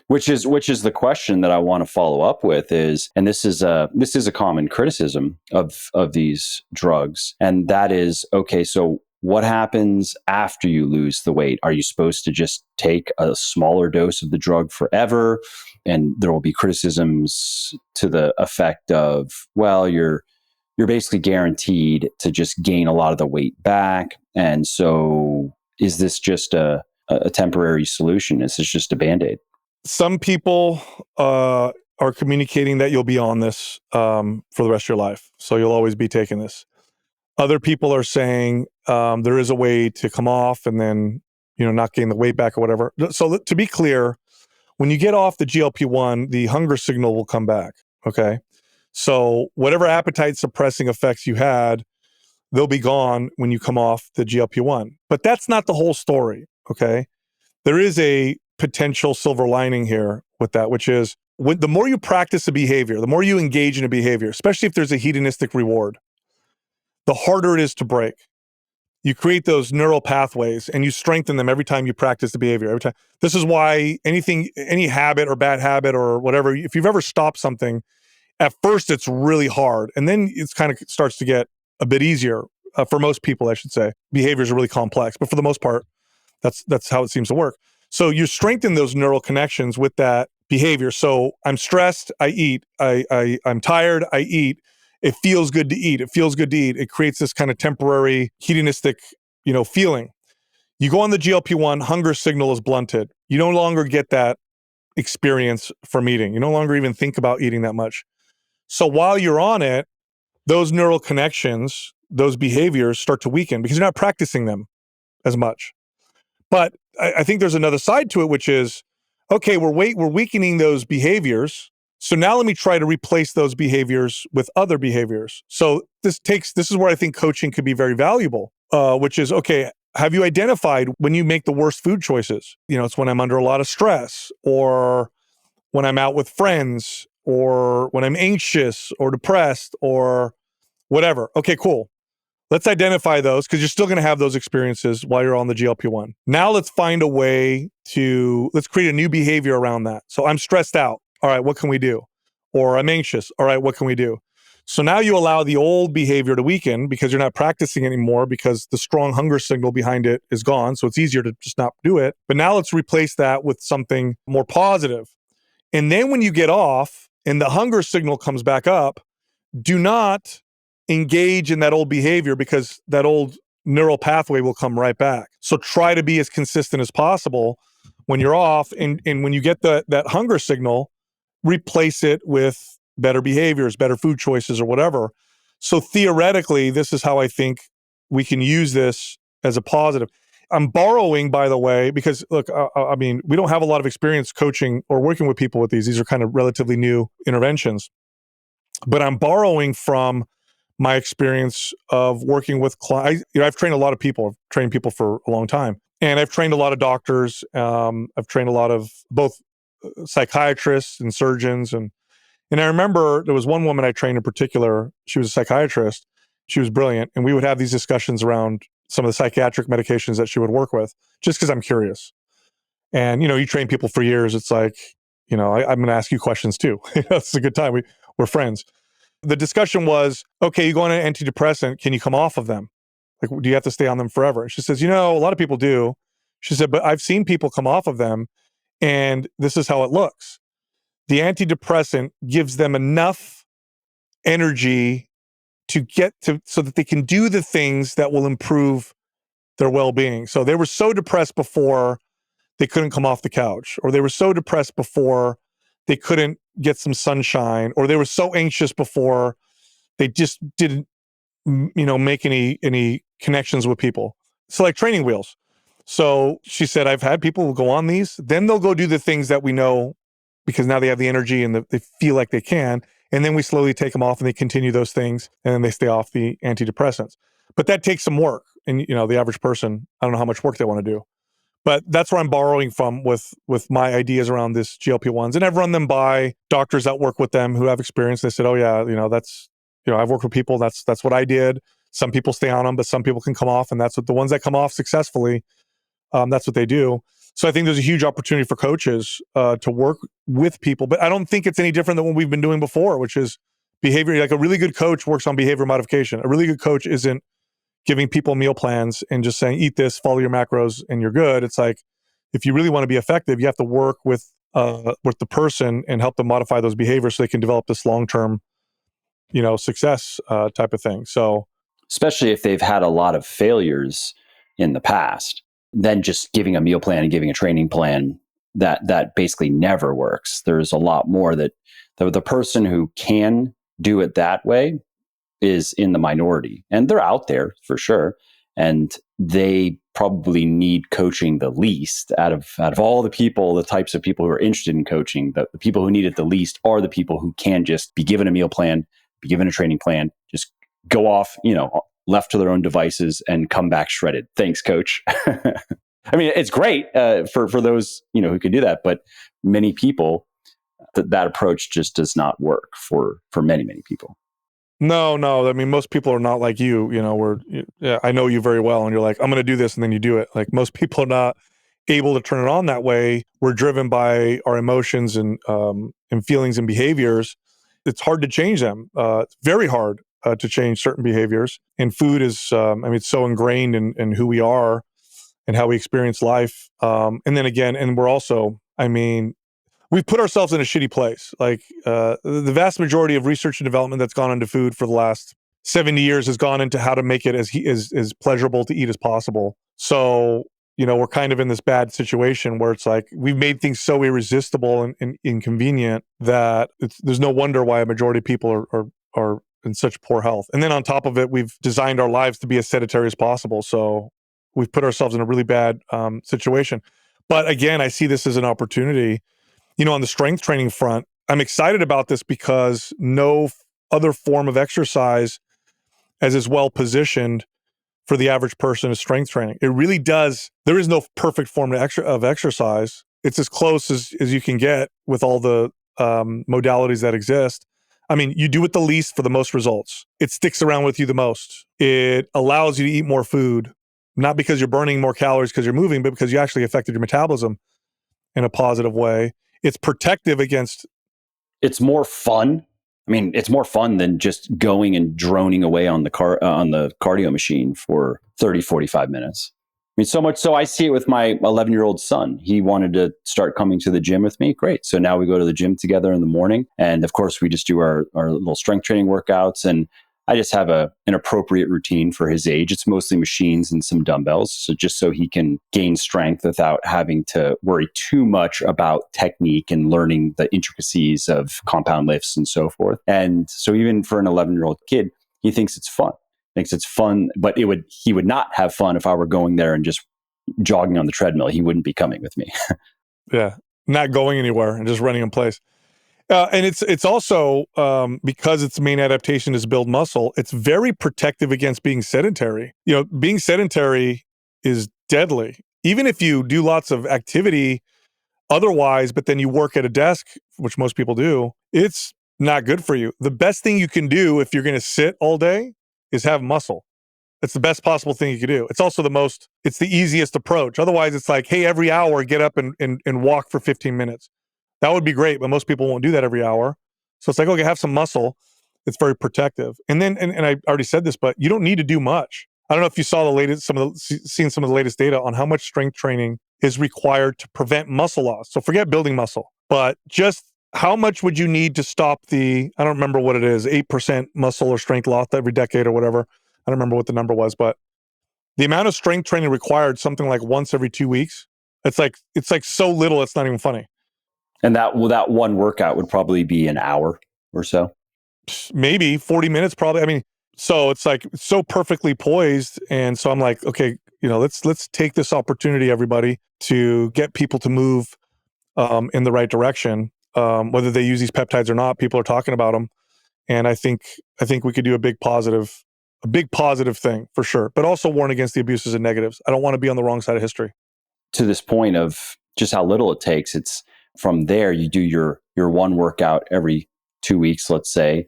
Which is the question that I want to follow up with is, and this is a common criticism of these drugs, and that is, okay, so what happens after you lose the weight? Are you supposed to just take a smaller dose of the drug forever? And there will be criticisms to the effect of, well, you're basically guaranteed to just gain a lot of the weight back. And so is this just a temporary solution? Is this just a Band-Aid?
Some people are communicating that you'll be on this for the rest of your life. So you'll always be taking this. Other people are saying there is a way to come off and then, not gain the weight back or whatever. So to be clear, When you get off the GLP-1, the hunger signal will come back. Okay. So whatever appetite suppressing effects you had, they'll be gone when you come off the GLP-1. But that's not the whole story. Okay. There is a potential silver lining here with that, which is the more you practice a behavior, the more you engage in a behavior, especially if there's a hedonistic reward, the harder it is to break. You create those neural pathways and you strengthen them every time you practice the behavior. Every time. This is why any habit or bad habit or whatever, if you've ever stopped something, at first it's really hard. And then it's kind of starts to get a bit easier for most people, I should say. Behaviors are really complex, but for the most part, that's how it seems to work. So you strengthen those neural connections with that behavior. So I'm stressed, I eat. I'm tired, I eat. It feels good to eat. It feels good to eat. It creates this kind of temporary hedonistic, feeling. You go on the GLP-1, hunger signal is blunted. You no longer get that experience from eating. You no longer even think about eating that much. So while you're on it, those neural connections, those behaviors start to weaken because you're not practicing them as much. But I think there's another side to it, which is, okay, we're weakening those behaviors. So now let me try to replace those behaviors with other behaviors. So this is where I think coaching could be very valuable, which is, okay, have you identified when you make the worst food choices? It's when I'm under a lot of stress, or when I'm out with friends, or when I'm anxious or depressed or whatever. Okay, cool. Let's identify those because you're still going to have those experiences while you're on the GLP-1. Now let's find a way let's create a new behavior around that. So I'm stressed out. All right, what can we do? Or I'm anxious. All right, what can we do? So now you allow the old behavior to weaken because you're not practicing anymore because the strong hunger signal behind it is gone. So it's easier to just not do it. But now let's replace that with something more positive. And then when you get off and the hunger signal comes back up, do not engage in that old behavior because that old neural pathway will come right back. So try to be as consistent as possible when you're off. And when you get that hunger signal, replace it with better behaviors, better food choices or whatever. So theoretically, this is how I think we can use this as a positive. I'm borrowing, by the way, because look, we don't have a lot of experience coaching or working with people with these. These are kind of relatively new interventions. But I'm borrowing from my experience of working with clients. I've trained a lot of people. I've trained people for a long time. And I've trained a lot of doctors. I've trained a lot of both psychiatrists and surgeons. And I remember there was one woman I trained in particular. She was a psychiatrist. She was brilliant. And we would have these discussions around some of the psychiatric medications that she would work with, just because I'm curious. And, you train people for years. It's like, I'm going to ask you questions too. It's a good time. We're friends. The discussion was, okay, you go on an antidepressant. Can you come off of them? Like, do you have to stay on them forever? She says, a lot of people do. She said, but I've seen people come off of them and this is how it looks. The antidepressant gives them enough energy to get to so that they can do the things that will improve their well-being. So they were so depressed before they couldn't come off the couch, or they were so depressed before they couldn't get some sunshine, or they were so anxious before they just didn't, make any connections with people. So like training wheels. So she said, I've had people who go on these, then they'll go do the things that we know because now they have the energy and they feel like they can. And then we slowly take them off and they continue those things and then they stay off the antidepressants. But that takes some work. And, the average person, I don't know how much work they want to do. But that's where I'm borrowing from with my ideas around this GLP-1s. And I've run them by doctors that work with them who have experience. They said, oh yeah, that's, I've worked with people. That's what I did. Some people stay on them, but some people can come off. And that's what the ones that come off successfully, that's what they do. So I think there's a huge opportunity for coaches to work with people. But I don't think it's any different than what we've been doing before, which is behavior. Like a really good coach works on behavior modification. A really good coach isn't giving people meal plans and just saying, eat this, follow your macros, and you're good. It's like, if you really want to be effective, you have to work with the person and help them modify those behaviors so they can develop this long-term, success type of thing. So,
especially if they've had a lot of failures in the past, then just giving a meal plan and giving a training plan that basically never works. There's a lot more that the person who can do it that way is in the minority, and they're out there for sure. And they probably need coaching the least out of all the people, the types of people who are interested in coaching. The people who need it the least are the people who can just be given a meal plan, be given a training plan, just go off, left to their own devices and come back shredded. Thanks, coach. I mean, it's great for those who can do that, but many people, that approach just does not work for many people.
No. I mean, most people are not like you. I know you very well, and you're like, I'm going to do this, and then you do it. Like most people are not able to turn it on that way. We're driven by our emotions and feelings and behaviors. It's hard to change them. It's very hard to change certain behaviors. And food is, it's so ingrained in who we are and how we experience life. And then again, and we're also, we've put ourselves in a shitty place. Like the vast majority of research and development that's gone into food for the last 70 years has gone into how to make it as pleasurable to eat as possible. So, we're kind of in this bad situation where it's like we've made things so irresistible and inconvenient that there's no wonder why a majority of people are in such poor health. And then on top of it, we've designed our lives to be as sedentary as possible. So we've put ourselves in a really bad situation. But again, I see this as an opportunity. On the strength training front, I'm excited about this because no other form of exercise as well positioned for the average person as strength training. It really does. There is no perfect form of exercise. It's as close as you can get with all the modalities that exist. You do it the least for the most results. It sticks around with you the most. It allows you to eat more food, not because you're burning more calories because you're moving, but because you actually affected your metabolism in a positive way. It's protective against.
It's more fun. It's more fun than just going and droning away on the cardio machine for 30, 45 minutes. So much so I see it with my 11-year-old son. He wanted to start coming to the gym with me. Great. So now we go to the gym together in the morning. And of course, we just do our little strength training workouts. And I just have an appropriate routine for his age. It's mostly machines and some dumbbells. So just so he can gain strength without having to worry too much about technique and learning the intricacies of compound lifts and so forth. And so even for an 11-year-old kid, he thinks it's fun. But he would not have fun if I were going there and just jogging on the treadmill. He wouldn't be coming with me.
Yeah, not going anywhere and just running in place. And it's also because its main adaptation is build muscle. It's very protective against being sedentary. Being sedentary is deadly. Even if you do lots of activity otherwise, but then you work at a desk, which most people do, it's not good for you. The best thing you can do if you're going to sit all day is have muscle. It's the best possible thing you could do. It's also it's the easiest approach. Otherwise, it's like, hey, every hour, get up and walk for 15 minutes. That would be great, but most people won't do that every hour. So it's like, okay, have some muscle. It's very protective. And then, and I already said this, but you don't need to do much. I don't know if you saw seen some of the latest data on how much strength training is required to prevent muscle loss. So forget building muscle, but just how much would you need to stop I don't remember what it is, 8% muscle or strength loss every decade or whatever. I don't remember what the number was, but the amount of strength training required, something like once every 2 weeks. It's like so little, it's not even funny.
And that one workout would probably be an hour or so.
Maybe 40 minutes, probably. So it's like so perfectly poised. And so I'm like, okay, let's take this opportunity, everybody, to get people to move in the right direction. Whether they use these peptides or not, people are talking about them. And I think we could do a big positive thing for sure, but also warn against the abuses and negatives. I don't want to be on the wrong side of history.
To this point of just how little it takes, it's from there, you do your one workout every 2 weeks, let's say,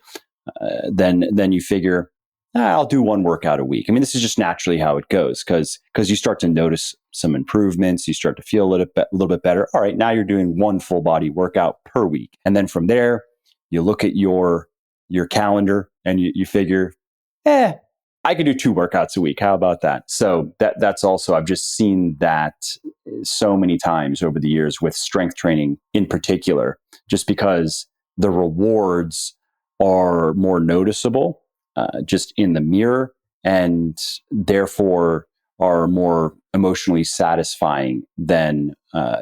then you figure, I'll do one workout a week. This is just naturally how it goes because you start to notice some improvements. You start to feel a little bit better. All right, now you're doing one full body workout per week. And then from there, you look at your calendar and you figure, I could do 2 workouts a week. How about that? So that's also, I've just seen that so many times over the years with strength training in particular, just because the rewards are more noticeable just in the mirror and therefore are more emotionally satisfying than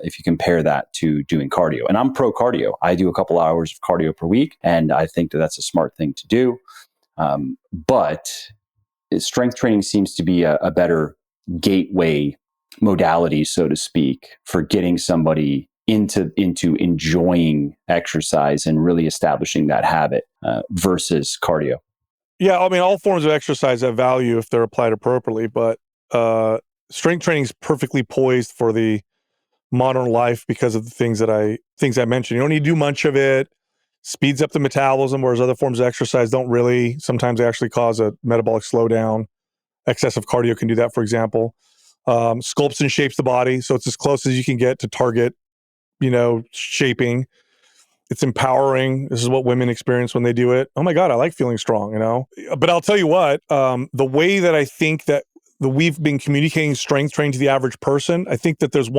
if you compare that to doing cardio. And I'm pro cardio. I do a couple hours of cardio per week, and I think that's a smart thing to do. But strength training seems to be a better gateway modalities, so to speak, for getting somebody into enjoying exercise and really establishing that habit versus cardio?
Yeah, I mean, all forms of exercise have value if they're applied appropriately, but strength training is perfectly poised for the modern life because of the things I mentioned. You don't need to do much of it. Speeds up the metabolism, whereas other forms of exercise don't really. Sometimes they actually cause a metabolic slowdown. Excessive cardio can do that, for example. Sculpts and shapes the body, so it's as close as you can get to target, shaping. It's empowering. This is what women experience when they do it. Oh my God, I like feeling strong. But I'll tell you what, the way that I think that we've been communicating strength training to the average person, I think that there's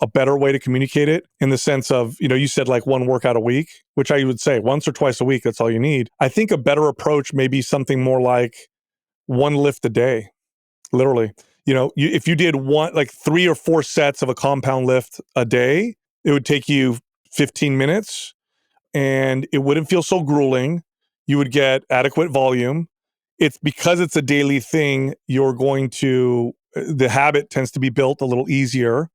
a better way to communicate it, in the sense of, you said like one workout a week, which I would say once or twice a week, that's all you need. I think a better approach may be something more like one lift a day, literally. If you did like 3 or 4 sets of a compound lift a day, it would take you 15 minutes and it wouldn't feel so grueling. You would get adequate volume. It's because it's a daily thing, the habit tends to be built a little easier.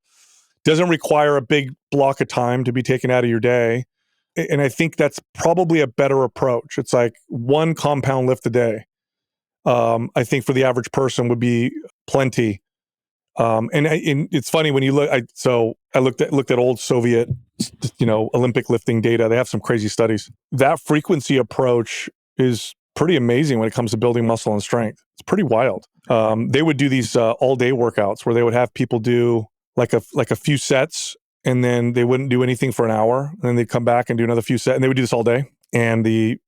Doesn't require a big block of time to be taken out of your day. And I think that's probably a better approach. It's like one compound lift a day. I think for the average person would be plenty. And it's funny when you look. I looked at old Soviet, Olympic lifting data. They have some crazy studies. That frequency approach is pretty amazing when it comes to building muscle and strength. It's pretty wild. They would do these all day workouts where they would have people do like a few sets, and then they wouldn't do anything for an hour, and then they'd come back and do another few sets, and they would do this all day. And the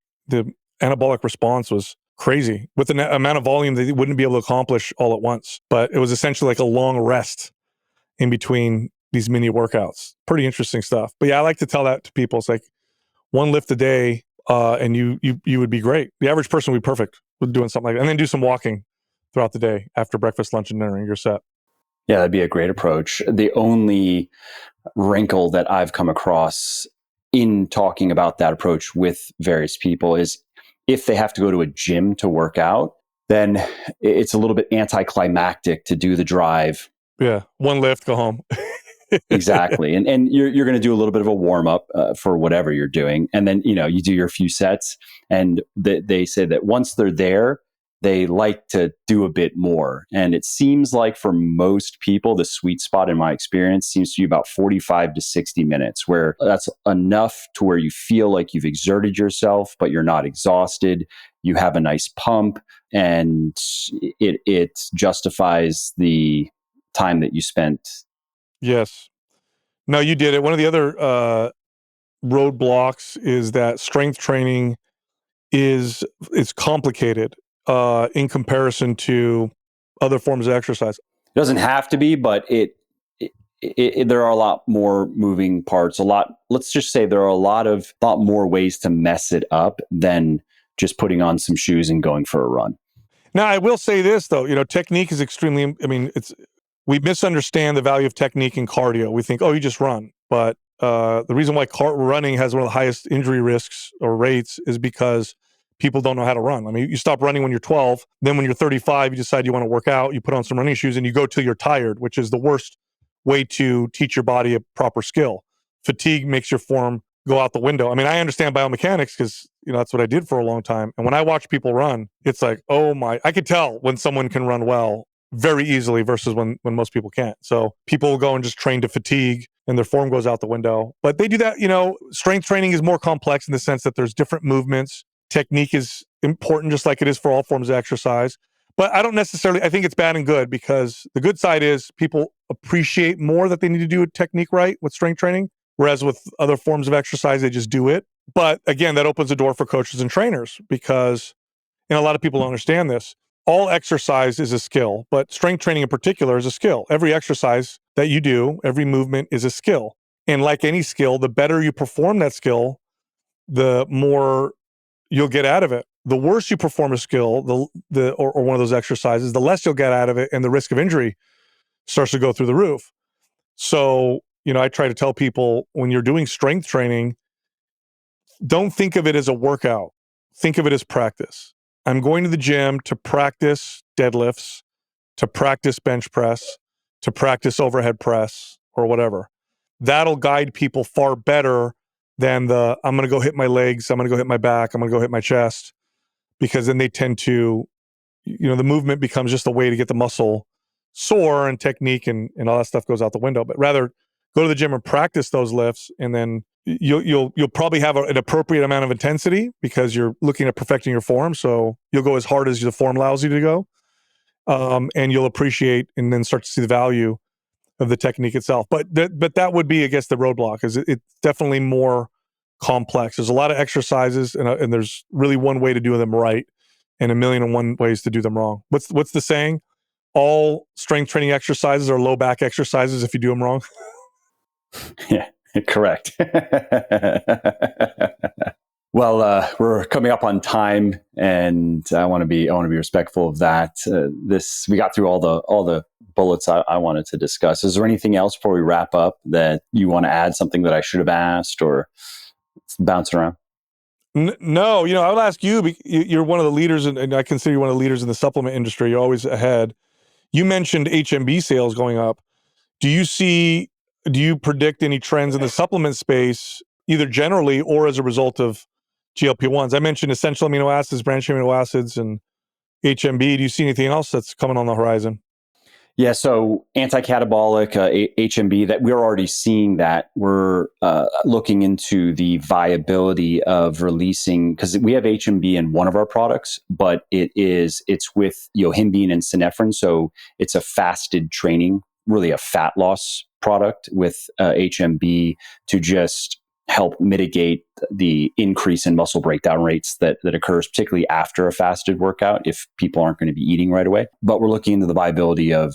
anabolic response was crazy. With the amount of volume they wouldn't be able to accomplish all at once. But it was essentially like a long rest in between these mini workouts. Pretty interesting stuff. But yeah, I like to tell that to people. It's like one lift a day, and you would be great. The average person would be perfect with doing something like that. And then do some walking throughout the day after breakfast, lunch, and dinner, and you're set.
Yeah, that'd be a great approach. The only wrinkle that I've come across in talking about that approach with various people is, if they have to go to a gym to work out, then it's a little bit anticlimactic to do the drive.
Yeah, one lift, go home.
Exactly. And you're going to do a little bit of a warm up for whatever you're doing. And then, you do your few sets, and they say that once they're there, they like to do a bit more. And it seems like for most people, the sweet spot in my experience seems to be about 45 to 60 minutes, where that's enough to where you feel like you've exerted yourself, but you're not exhausted. You have a nice pump, and it justifies the time that you spent.
Yes. No, you did it. One of the other roadblocks is that strength training is complicated in comparison to other forms of exercise.
It doesn't have to be, but there are a lot more moving parts. Let's just say there are a lot more ways to mess it up than just putting on some shoes and going for a run.
Now, I will say this though, technique is extremely. I mean, we misunderstand the value of technique in cardio. We think, oh, you just run, but the reason why running has one of the highest injury risks or rates is because people don't know how to run. I mean, you stop running when you're 12, then when you're 35, you decide you want to work out, you put on some running shoes and you go till you're tired, which is the worst way to teach your body a proper skill. Fatigue makes your form go out the window. I mean, I understand biomechanics because, that's what I did for a long time. And when I watch people run, it's like, oh my, I could tell when someone can run well very easily versus when most people can't. So people will go and just train to fatigue and their form goes out the window. But they do that, strength training is more complex in the sense that there's different movements. Technique is important, just like it is for all forms of exercise. But I think it's bad and good, because the good side is people appreciate more that they need to do a technique right with strength training, whereas with other forms of exercise, they just do it. But again, that opens the door for coaches and trainers, because, and a lot of people don't understand this, all exercise is a skill, but strength training in particular is a skill. Every exercise that you do, every movement is a skill. And like any skill, the better you perform that skill, the more you'll get out of it. The worse you perform a skill, or one of those exercises, the less you'll get out of it, and the risk of injury starts to go through the roof. So, I try to tell people, when you're doing strength training, don't think of it as a workout. Think of it as practice. I'm going to the gym to practice deadlifts, to practice bench press, to practice overhead press or whatever. That'll guide people far better than the, I'm going to go hit my legs, I'm going to go hit my back, I'm going to go hit my chest, because then they tend to, the movement becomes just a way to get the muscle sore, and technique and all that stuff goes out the window. But rather go to the gym and practice those lifts, and then you'll probably have an appropriate amount of intensity because you're looking at perfecting your form. So you'll go as hard as the form allows you to go, and you'll appreciate and then start to see the value of the technique itself. But that would be, I guess, the roadblock. Is it's definitely more complex. There's a lot of exercises, and there's really one way to do them right, and 1,000,001 ways to do them wrong. What's the saying? All strength training exercises are low back exercises if you do them wrong.
Yeah, correct. Well, we're coming up on time, and I want to be respectful of that. We got through all the bullets I wanted to discuss. Is there anything else before we wrap up that you want to add? Something that I should have asked, or bounce around?
No, I would ask you. You're one of the leaders, and I consider you one of the leaders in the supplement industry. You're always ahead. You mentioned HMB sales going up. Do you predict any trends in the supplement space, either generally or as a result of GLP-1s? I mentioned essential amino acids, branched amino acids, and HMB. Do you see anything else that's coming on the horizon?
Yeah, so anti-catabolic, HMB, that we're already seeing that. We're looking into the viability of releasing, because we have HMB in one of our products, but it's with yohimbine and synephrine, so it's a fasted training, really a fat loss product with HMB to just help mitigate the increase in muscle breakdown rates that occurs, particularly after a fasted workout, if people aren't going to be eating right away. But we're looking into the viability of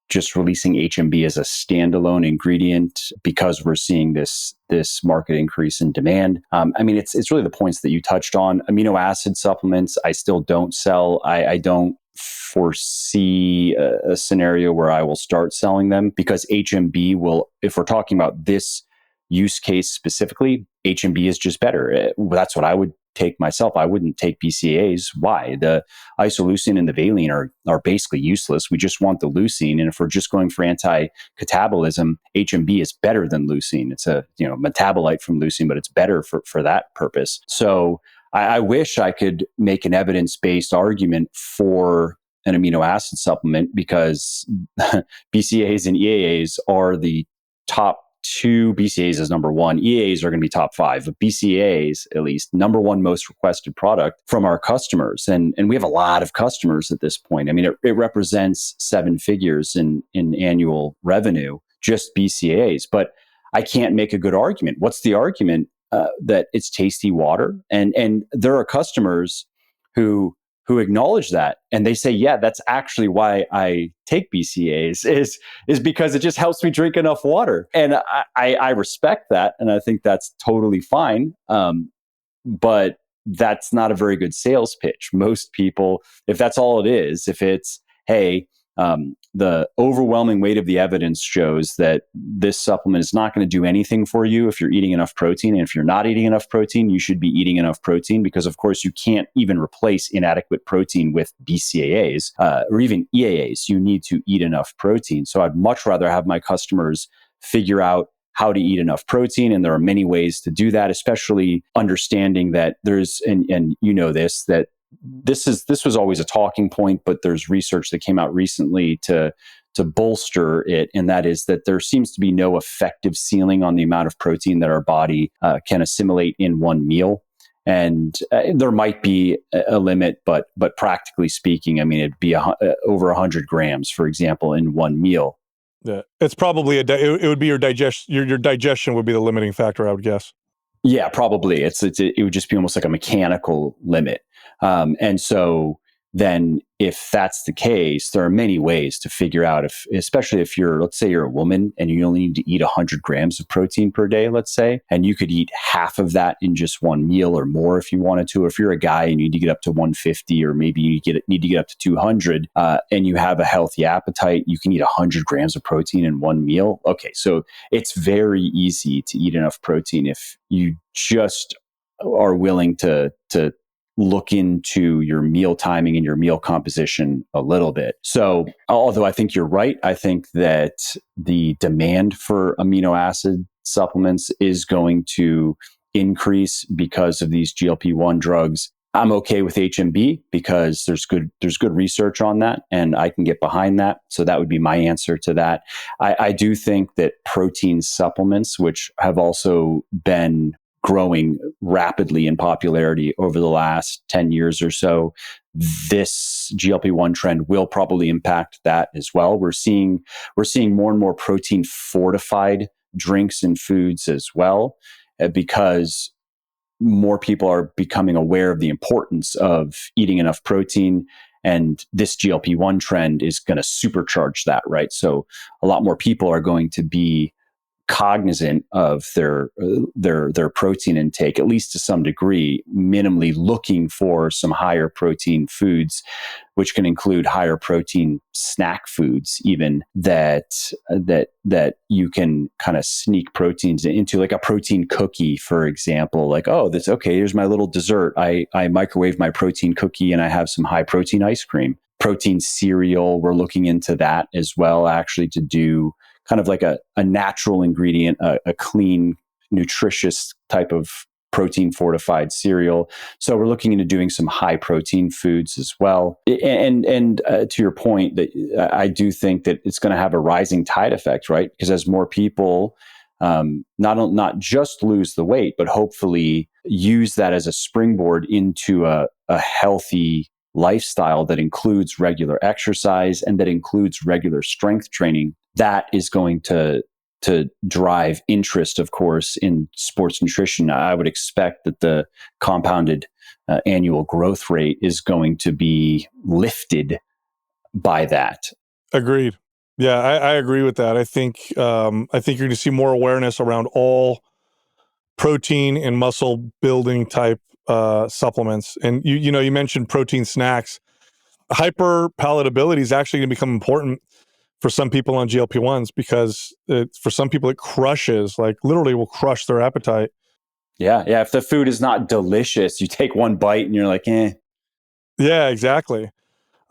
just releasing HMB as a standalone ingredient, because we're seeing this market increase in demand. It's really the points that you touched on. Amino acid supplements, I still don't sell. I don't foresee a scenario where I will start selling them, because HMB will, if we're talking about this use case specifically, HMB is just better. That's what I would take myself. I wouldn't take BCAAs. Why? The isoleucine and the valine are basically useless. We just want the leucine. And if we're just going for anti-catabolism, HMB is better than leucine. It's a metabolite from leucine, but it's better for that purpose. So I wish I could make an evidence-based argument for an amino acid supplement, because BCAAs and EAAs are the top two. BCAAs is number one. EAAs are going to be top five, but BCAAs, at least, number one most requested product from our customers. And we have a lot of customers at this point. It represents 7 figures in annual revenue, just BCAAs. But I can't make a good argument. What's the argument? That it's tasty water. And there are customers who acknowledge that, and they say, yeah, that's actually why I take BCAAs, is because it just helps me drink enough water. And I respect that, and I think that's totally fine. But that's not a very good sales pitch. Most people, if that's all it is, if it's, hey, the overwhelming weight of the evidence shows that this supplement is not going to do anything for you if you're eating enough protein. And if you're not eating enough protein, you should be eating enough protein, because, of course, you can't even replace inadequate protein with BCAAs or even EAAs. You need to eat enough protein. So I'd much rather have my customers figure out how to eat enough protein. And there are many ways to do that, especially understanding that there's, and that this was always a talking point, but there's research that came out recently to bolster it, and that is that there seems to be no effective ceiling on the amount of protein that our body can assimilate in one meal. And there might be a limit, but practically speaking, it'd be over 100 grams, for example, in one meal.
Yeah, it's probably it would be your digestion. Your digestion would be the limiting factor, I would guess.
Yeah, probably. It would just be almost like a mechanical limit. And so then if that's the case, there are many ways to figure out especially if let's say you're a woman and you only need to eat 100 grams of protein per day, let's say, and you could eat half of that in just one meal or more if you wanted to. If you're a guy and you need to get up to 150, or maybe you need to get up to 200, and you have a healthy appetite, you can eat 100 grams of protein in one meal. Okay, so it's very easy to eat enough protein if you just are willing to look into your meal timing and your meal composition a little bit. So, although I think you're right, I think that the demand for amino acid supplements is going to increase because of these GLP-1 drugs. I'm okay with HMB because there's good research on that, and I can get behind that. So that would be my answer to that. I do think that protein supplements, which have also been growing rapidly in popularity over the last 10 years or so, this GLP-1 trend will probably impact that as well. We're seeing more and more protein fortified drinks and foods as well, because more people are becoming aware of the importance of eating enough protein. And this GLP-1 trend is going to supercharge that, right? So a lot more people are going to be cognizant of their protein intake, at least to some degree, minimally looking for some higher protein foods, which can include higher protein snack foods, even that you can kind of sneak proteins into, like a protein cookie, for example. Like, oh, that's okay. Here's my little dessert. I microwave my protein cookie and I have some high protein ice cream. Protein cereal, we're looking into that as well, actually, to do kind of like a natural ingredient, a clean, nutritious type of protein fortified cereal. So we're looking into doing some high protein foods as well. And to your point, that I do think that it's going to have a rising tide effect, right? Because as more people not just lose the weight, but hopefully use that as a springboard into a healthy lifestyle that includes regular exercise and that includes regular strength training, that is going to drive interest, of course, in sports nutrition. I would expect that the compounded annual growth rate is going to be lifted by that.
Agreed. Yeah, I agree with that. I think you're going to see more awareness around all protein and muscle building type supplements. And you mentioned protein snacks. Hyper palatability is actually going to become important for some people on GLP-1s, because for some people it crushes, like literally will crush their appetite.
Yeah. If the food is not delicious, you take one bite and you're like, eh.
Yeah, exactly.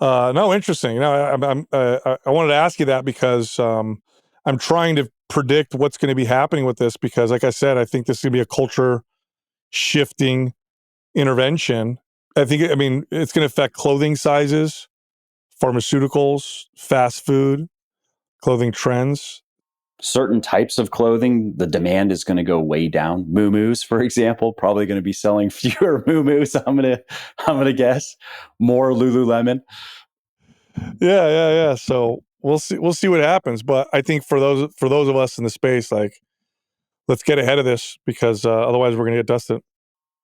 No, interesting. No, I wanted to ask you that because I'm trying to predict what's going to be happening with this, because, like I said, I think this is going to be a culture shifting intervention. I mean, it's going to affect clothing sizes, pharmaceuticals, fast food, clothing trends.
Certain types of clothing, the demand is going to go way down. Muumuus, for example, probably going to be selling fewer muumuus. I'm gonna guess more Lululemon.
Yeah. So we'll see what happens. But I think for those of us in the space, like, let's get ahead of this, because otherwise we're going to get dusted.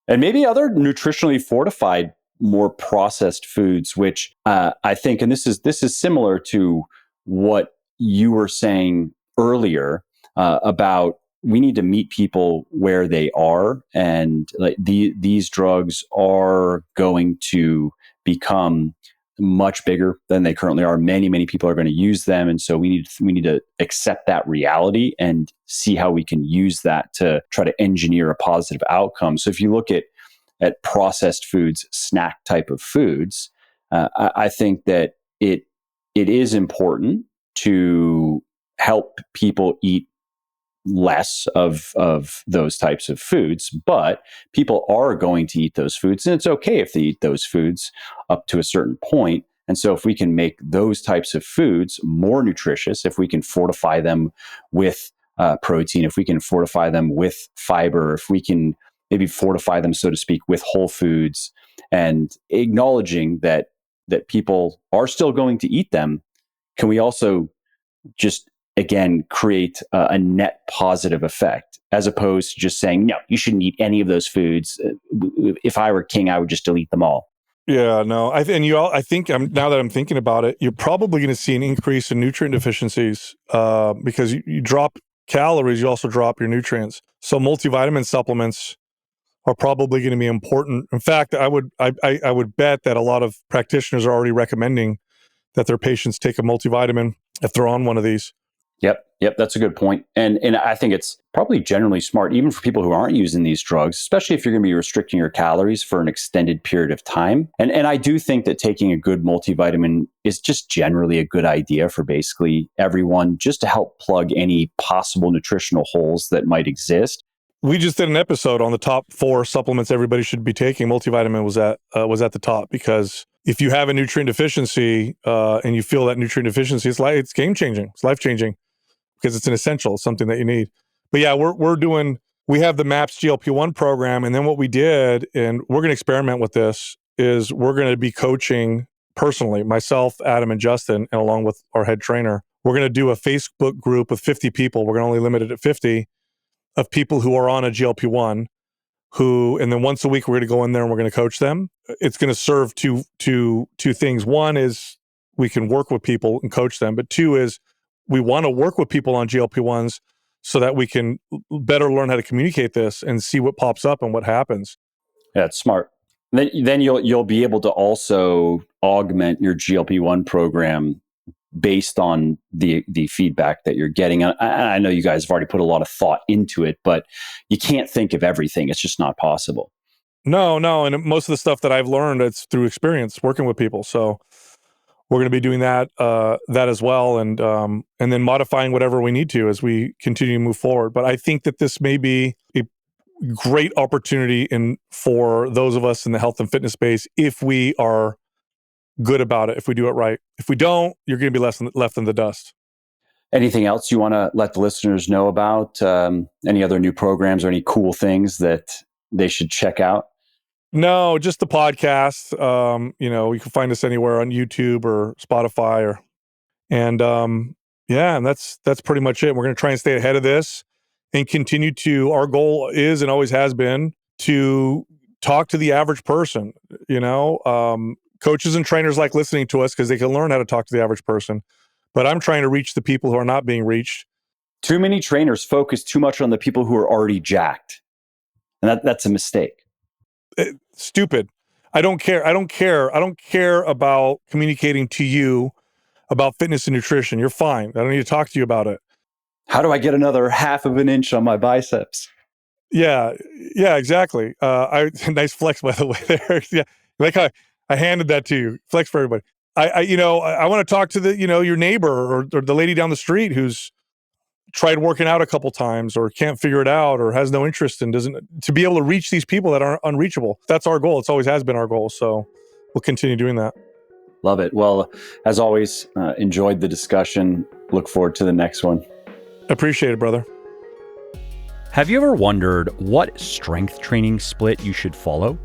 And maybe other nutritionally fortified, more processed foods, which I think, and this is similar to what you were saying earlier about, we need to meet people where they are, and like these drugs are going to become much bigger than they currently are. Many people are going to use them, and so we need to accept that reality and see how we can use that to try to engineer a positive outcome. So if you look at processed foods, snack type of foods, I think that it is important to help people eat less of those types of foods, but people are going to eat those foods, and it's okay if they eat those foods up to a certain point. And so if we can make those types of foods more nutritious, if we can fortify them with protein, if we can fortify them with fiber, if we can maybe fortify them, so to speak, with whole foods, and acknowledging that people are still going to eat them, can we also just, again, create a net positive effect, as opposed to just saying, no, you shouldn't eat any of those foods. If I were king, I would just delete them all.
Yeah, no. I think now that I'm thinking about it, you're probably going to see an increase in nutrient deficiencies, because you drop calories, you also drop your nutrients. So multivitamin supplements are probably going to be important. In fact, I would bet that a lot of practitioners are already recommending that their patients take a multivitamin if they're on one of these.
Yep, that's a good point. And I think it's probably generally smart, even for people who aren't using these drugs, especially if you're going to be restricting your calories for an extended period of time. And I do think that taking a good multivitamin is just generally a good idea for basically everyone, just to help plug any possible nutritional holes that might exist.
We just did an episode on the top 4 supplements everybody should be taking. Multivitamin was at the top, because if you have a nutrient deficiency and you feel that nutrient deficiency, it's game changing, it's life changing, because it's an essential, something that you need. But yeah, we have the MAPS GLP-1 program, and then what we did, and we're going to experiment with this, is we're going to be coaching personally, myself, Adam, and Justin, and along with our head trainer. We're going to do a Facebook group with 50 people. We're going to only limit it at 50 of people who are on a GLP-1, and then once a week we're going to go in there and we're going to coach them. It's going to serve two things. One is we can work with people and coach them, but 2 is we want to work with people on GLP-1s so that we can better learn how to communicate this and see what pops up and what happens.
Yeah, it's smart. Then you'll be able to also augment your GLP-1 program based on the feedback that you're getting. I know you guys have already put a lot of thought into it, but you can't think of everything. It's just not possible.
No. And most of the stuff that I've learned, it's through experience working with people. So we're going to be doing that as well, and then modifying whatever we need to as we continue to move forward. But I think that this may be a great opportunity for those of us in the health and fitness space, if we are good about it, if we do it right. If we don't, you're going to be left in the dust.
Anything else you want to let the listeners know about? Any other new programs or any cool things that they should check out?
No, just the podcast. You can find us anywhere on YouTube or Spotify, and that's pretty much it. We're going to try and stay ahead of this and continue to. Our goal is and always has been to talk to the average person. Coaches and trainers like listening to us because they can learn how to talk to the average person. But I'm trying to reach the people who are not being reached.
Too many trainers focus too much on the people who are already jacked. And that's a mistake.
Stupid. I don't care. I don't care about communicating to you about fitness and nutrition. You're fine. I don't need to talk to you about it.
How do I get another 1/2 of an inch on my biceps?
Yeah, exactly. Nice flex, by the way, there. Yeah, like I handed that to you. Flex for everybody. I want to talk to your neighbor or the lady down the street who's tried working out a couple times or can't figure it out or has no interest and to be able to reach these people that are unreachable. That's our goal. It's always has been our goal. So we'll continue doing that.
Love it. Well, as always, enjoyed the discussion. Look forward to the next one.
Appreciate it, brother.
Have you ever wondered what strength training split you should follow?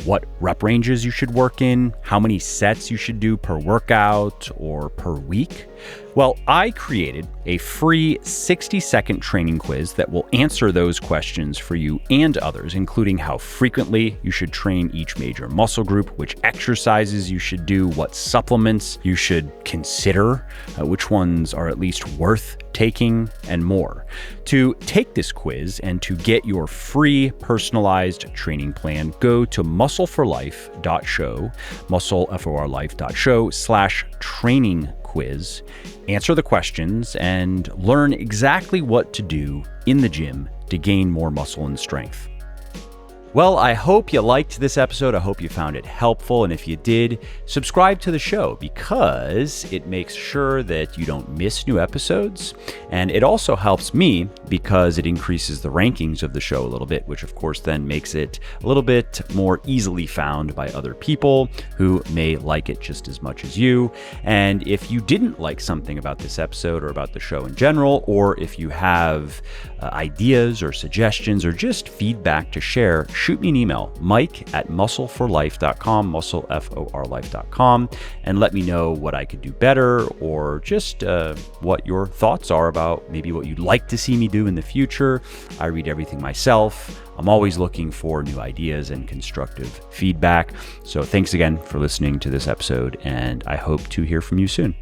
What rep ranges you should work in? How many sets you should do per workout or per week? Well, I created a free 60-second training quiz that will answer those questions for you and others, including how frequently you should train each major muscle group, which exercises you should do, what supplements you should consider, which ones are at least worth taking, and more. To take this quiz and to get your free personalized training plan, go to muscleforlife.show, muscleforlife.show/training quiz, answer the questions, and learn exactly what to do in the gym to gain more muscle and strength. Well, I hope you liked this episode. I hope you found it helpful. And if you did, subscribe to the show because it makes sure that you don't miss new episodes. And it also helps me because it increases the rankings of the show a little bit, which of course then makes it a little bit more easily found by other people who may like it just as much as you. And if you didn't like something about this episode or about the show in general, or if you have ideas or suggestions or just feedback to share, shoot me an email, mike@muscleforlife.com, muscleforlife.com, and let me know what I could do better or just what your thoughts are about maybe what you'd like to see me do in the future. I read everything myself. I'm always looking for new ideas and constructive feedback. So thanks again for listening to this episode, and I hope to hear from you soon.